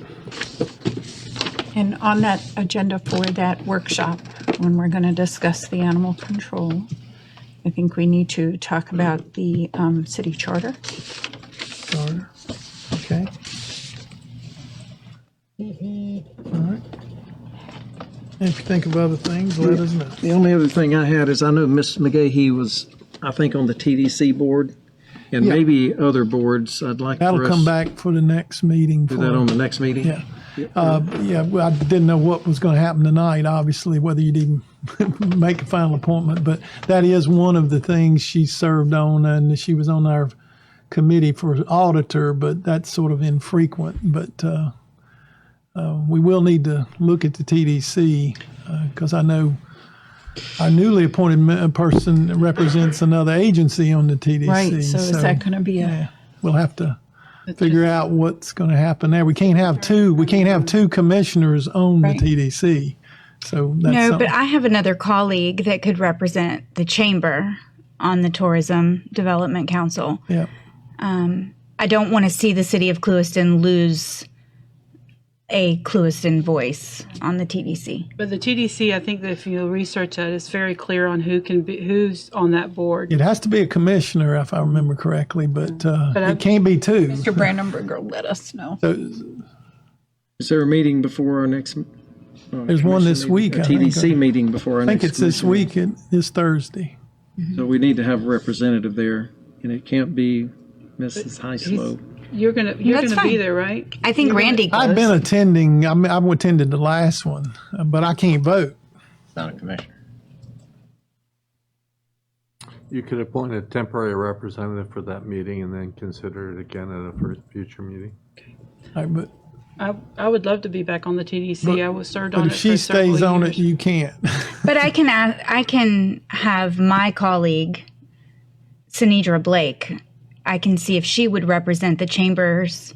[SPEAKER 1] And on that agenda for that workshop, when we're going to discuss the animal control, I think we need to talk about the city charter.
[SPEAKER 7] If you think of other things, let us know.
[SPEAKER 4] The only other thing I had is I know Ms. McGahee was, I think, on the TDC board and
[SPEAKER 7] Yeah.
[SPEAKER 4] maybe other boards. I'd like
[SPEAKER 7] That'll
[SPEAKER 4] for us
[SPEAKER 7] come back for the next meeting.
[SPEAKER 4] do that on the next meeting.
[SPEAKER 7] Yeah. Well, I didn't know what was going to happen tonight, obviously, whether you'd even make a final appointment, but that is one of the things she served on, and she was on our committee for auditor, but that's sort of infrequent. But we will need to look at the TDC because I know our newly appointed person represents another agency on the TDC.
[SPEAKER 1] Right, so is that going to be a...
[SPEAKER 7] We'll have to figure out what's going to happen there. We can't have two. We can't have two commissioners on
[SPEAKER 1] Right.
[SPEAKER 7] the TDC. So that's
[SPEAKER 10] No,
[SPEAKER 7] something.
[SPEAKER 10] but I have another colleague that could represent the chamber on the Tourism Development Council.
[SPEAKER 7] Yeah.
[SPEAKER 10] I don't want to see the city of Clewiston lose a Clewiston voice on the TDC.
[SPEAKER 5] But the TDC, I think that if you research that, it's very clear on who's on that board.
[SPEAKER 7] It has to be a commissioner, if I remember correctly, but it can't be two.
[SPEAKER 1] Mr. Brandenburg will let us know.
[SPEAKER 7] So
[SPEAKER 4] Is there a meeting before our next?
[SPEAKER 7] There's one this week,
[SPEAKER 4] A
[SPEAKER 7] I think.
[SPEAKER 4] TDC meeting before our
[SPEAKER 7] I
[SPEAKER 4] next.
[SPEAKER 7] think it's this
[SPEAKER 4] commission
[SPEAKER 7] week. This Thursday.
[SPEAKER 4] So we need to have a representative there, and it can't be Mrs. Highslow.
[SPEAKER 5] You're gonna
[SPEAKER 10] That's
[SPEAKER 5] be
[SPEAKER 10] fine.
[SPEAKER 5] there, right?
[SPEAKER 10] I think Randy goes.
[SPEAKER 7] I've been attending. I've attended the last one, but I can't vote.
[SPEAKER 11] It's not a commissioner.
[SPEAKER 9] You could appoint a temporary representative for that meeting and then consider it again at a future meeting.
[SPEAKER 7] But
[SPEAKER 5] I would love to be back on the TDC. I was served on
[SPEAKER 7] if
[SPEAKER 5] it
[SPEAKER 7] she
[SPEAKER 5] for several
[SPEAKER 7] stays on it,
[SPEAKER 5] years.
[SPEAKER 7] you can't.
[SPEAKER 10] But I can have my colleague, Sinedra Blake. I can see if she would represent the chambers.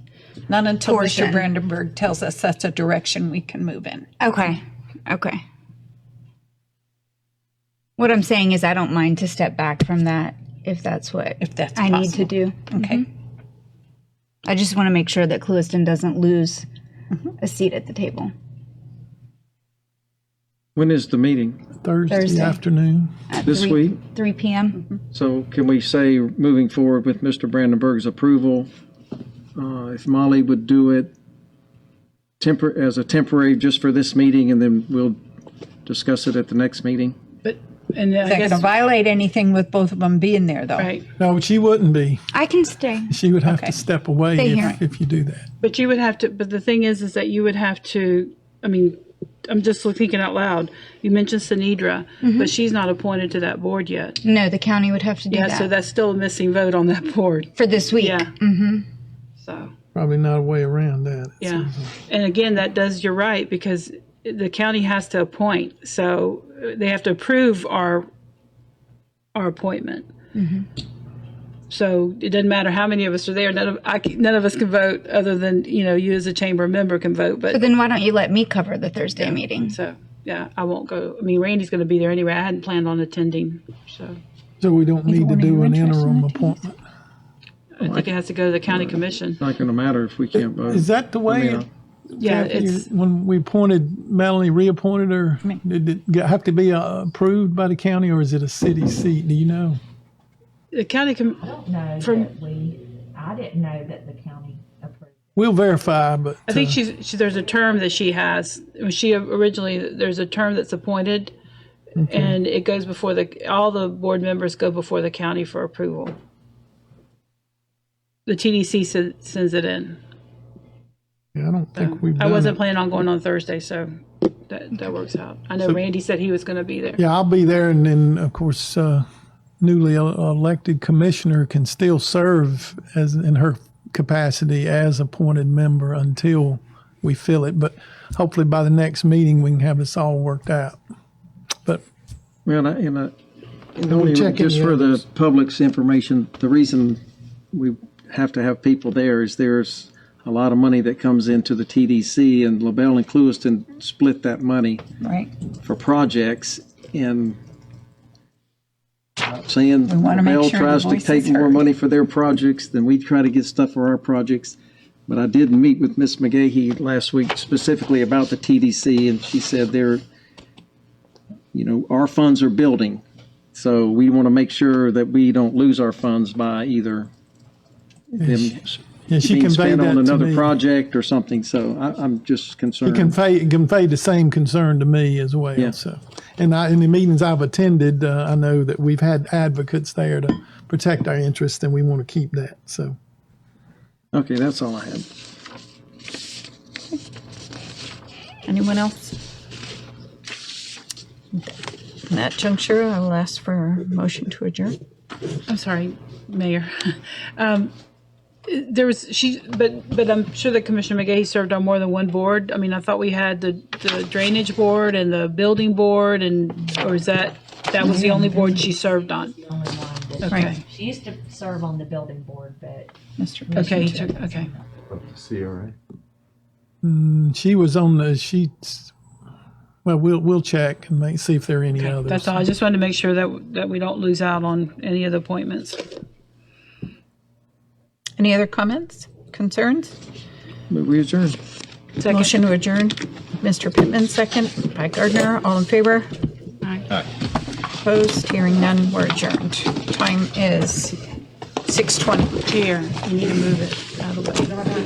[SPEAKER 1] Not until
[SPEAKER 10] Portion.
[SPEAKER 1] Mr. Brandenburg tells us that's a direction we can move in.
[SPEAKER 10] Okay. What I'm saying is I don't mind to step back from that if that's what
[SPEAKER 1] If that's
[SPEAKER 10] I need
[SPEAKER 1] possible.
[SPEAKER 10] to do.
[SPEAKER 1] Okay.
[SPEAKER 10] I just want to make sure that Clewiston doesn't lose a seat at the table.
[SPEAKER 4] When is the meeting?
[SPEAKER 7] Thursday afternoon.
[SPEAKER 10] At
[SPEAKER 4] This
[SPEAKER 10] 3
[SPEAKER 4] week?
[SPEAKER 10] 3 p.m.
[SPEAKER 4] So can we say, moving forward with Mr. Brandenburg's approval, if Molly would do it as a temporary just for this meeting, and then we'll discuss it at the next meeting?
[SPEAKER 5] And
[SPEAKER 1] Is
[SPEAKER 5] I
[SPEAKER 1] that going
[SPEAKER 5] guess,
[SPEAKER 1] to violate anything with both of them being there, though?
[SPEAKER 5] right.
[SPEAKER 7] No, she wouldn't be.
[SPEAKER 10] I can stay.
[SPEAKER 7] She would have
[SPEAKER 1] Okay.
[SPEAKER 7] to step away
[SPEAKER 10] Stay here.
[SPEAKER 7] if you do that.
[SPEAKER 5] But you would have to. But the thing is that you would have to. I mean, I'm just thinking out loud. You mentioned Sinedra, but she's not appointed to that board yet.
[SPEAKER 10] No, the county would have to do
[SPEAKER 5] Yeah,
[SPEAKER 10] that
[SPEAKER 5] so that's still a missing vote on that board.
[SPEAKER 10] for this week.
[SPEAKER 5] Yeah. So
[SPEAKER 7] Probably not a way around that.
[SPEAKER 5] yeah, and again, that does. You're right, because the county has to appoint, so they have to approve our appointment. So it doesn't matter how many of us are there. None of us can vote, other than you as a chamber member can vote.
[SPEAKER 10] But then why don't you let me cover the Thursday meeting?
[SPEAKER 5] So yeah, I won't go. I mean, Randy's going to be there anyway. I hadn't planned on attending, so
[SPEAKER 7] So we don't need to do an interim appointment.
[SPEAKER 5] I think it has to go to the county commission.
[SPEAKER 4] It's not going to matter if we can't vote.
[SPEAKER 7] Is that the way?
[SPEAKER 5] Yeah,
[SPEAKER 7] Kathy,
[SPEAKER 5] it's
[SPEAKER 7] when we appointed Melanie, reappointed her. Did it have to be approved by the county, or is it a city seat? Do you know?
[SPEAKER 5] the county.
[SPEAKER 13] I don't know I didn't know that the county approved.
[SPEAKER 7] We'll verify, but
[SPEAKER 5] I think there's a term that she has. She originally there's a term that's appointed, and it goes before all the board members go before the county for approval. The TDC sends it in.
[SPEAKER 7] yeah, I don't think we've
[SPEAKER 5] I
[SPEAKER 7] done
[SPEAKER 5] wasn't
[SPEAKER 7] it.
[SPEAKER 5] planning on going on Thursday, so that works out. I know Randy said he was going to be there.
[SPEAKER 7] Yeah, I'll be there, and then of course, newly elected commissioner can still serve as in her capacity as appointed member until we fill it. But hopefully, by the next meeting, we can have this all worked out. But
[SPEAKER 4] Well, only
[SPEAKER 7] check in
[SPEAKER 4] just
[SPEAKER 7] the
[SPEAKER 4] for the
[SPEAKER 7] others.
[SPEAKER 4] public's information, the reason we have to have people there is there's a lot of money that comes into the TDC, and LaBelle and Clewiston split that money
[SPEAKER 1] Right.
[SPEAKER 4] for projects. And not saying
[SPEAKER 1] We wanna make
[SPEAKER 4] LaBelle
[SPEAKER 1] sure
[SPEAKER 4] tries
[SPEAKER 1] the
[SPEAKER 4] to
[SPEAKER 1] voice
[SPEAKER 4] take
[SPEAKER 1] is
[SPEAKER 4] more
[SPEAKER 1] heard.
[SPEAKER 4] money for their projects than we try to get stuff for our projects. But I did meet with Miss McGahee last week specifically about the TDC, and she said our funds are building. So we want to make sure that we don't lose our funds by either them
[SPEAKER 7] Yeah, she
[SPEAKER 4] being
[SPEAKER 7] conveyed
[SPEAKER 4] spent
[SPEAKER 7] that
[SPEAKER 4] on
[SPEAKER 7] to
[SPEAKER 4] another
[SPEAKER 7] me.
[SPEAKER 4] project or something, so I'm just
[SPEAKER 7] He
[SPEAKER 4] concerned.
[SPEAKER 7] conveyed the same concern to me as well.
[SPEAKER 4] Yeah.
[SPEAKER 7] So, and in the meetings I've attended, I know that we've had advocates there to protect our interests, and we want to keep that. So,
[SPEAKER 4] Okay, that's all I have.
[SPEAKER 1] Anyone else? In that juncture, I will ask for a motion to adjourn.
[SPEAKER 5] I'm sorry, Mayor. There was but I'm sure that Commissioner McGahee served on more than one board. I mean, I thought we had the drainage board and the building board, or is that was the only board she served on?
[SPEAKER 13] The only one that-
[SPEAKER 5] Okay.
[SPEAKER 13] She used to serve on the building board, but.
[SPEAKER 1] Mr.
[SPEAKER 5] Okay,
[SPEAKER 1] President.
[SPEAKER 5] okay.
[SPEAKER 9] CRA.
[SPEAKER 7] she was on the sheets. Well, we'll check and see if there are any others.
[SPEAKER 5] That's all. I just wanted to make sure that we don't lose out on any of the appointments.
[SPEAKER 1] Any other comments, concerns?
[SPEAKER 4] But we adjourn.
[SPEAKER 5] Second.
[SPEAKER 1] Motion to adjourn. Mr. Pittman, second. By Gardner, all in favor?
[SPEAKER 5] Aye.
[SPEAKER 1] Opposed? Hearing none, we're adjourned. Time is 6:20.
[SPEAKER 5] Here, you need to move it out of the way.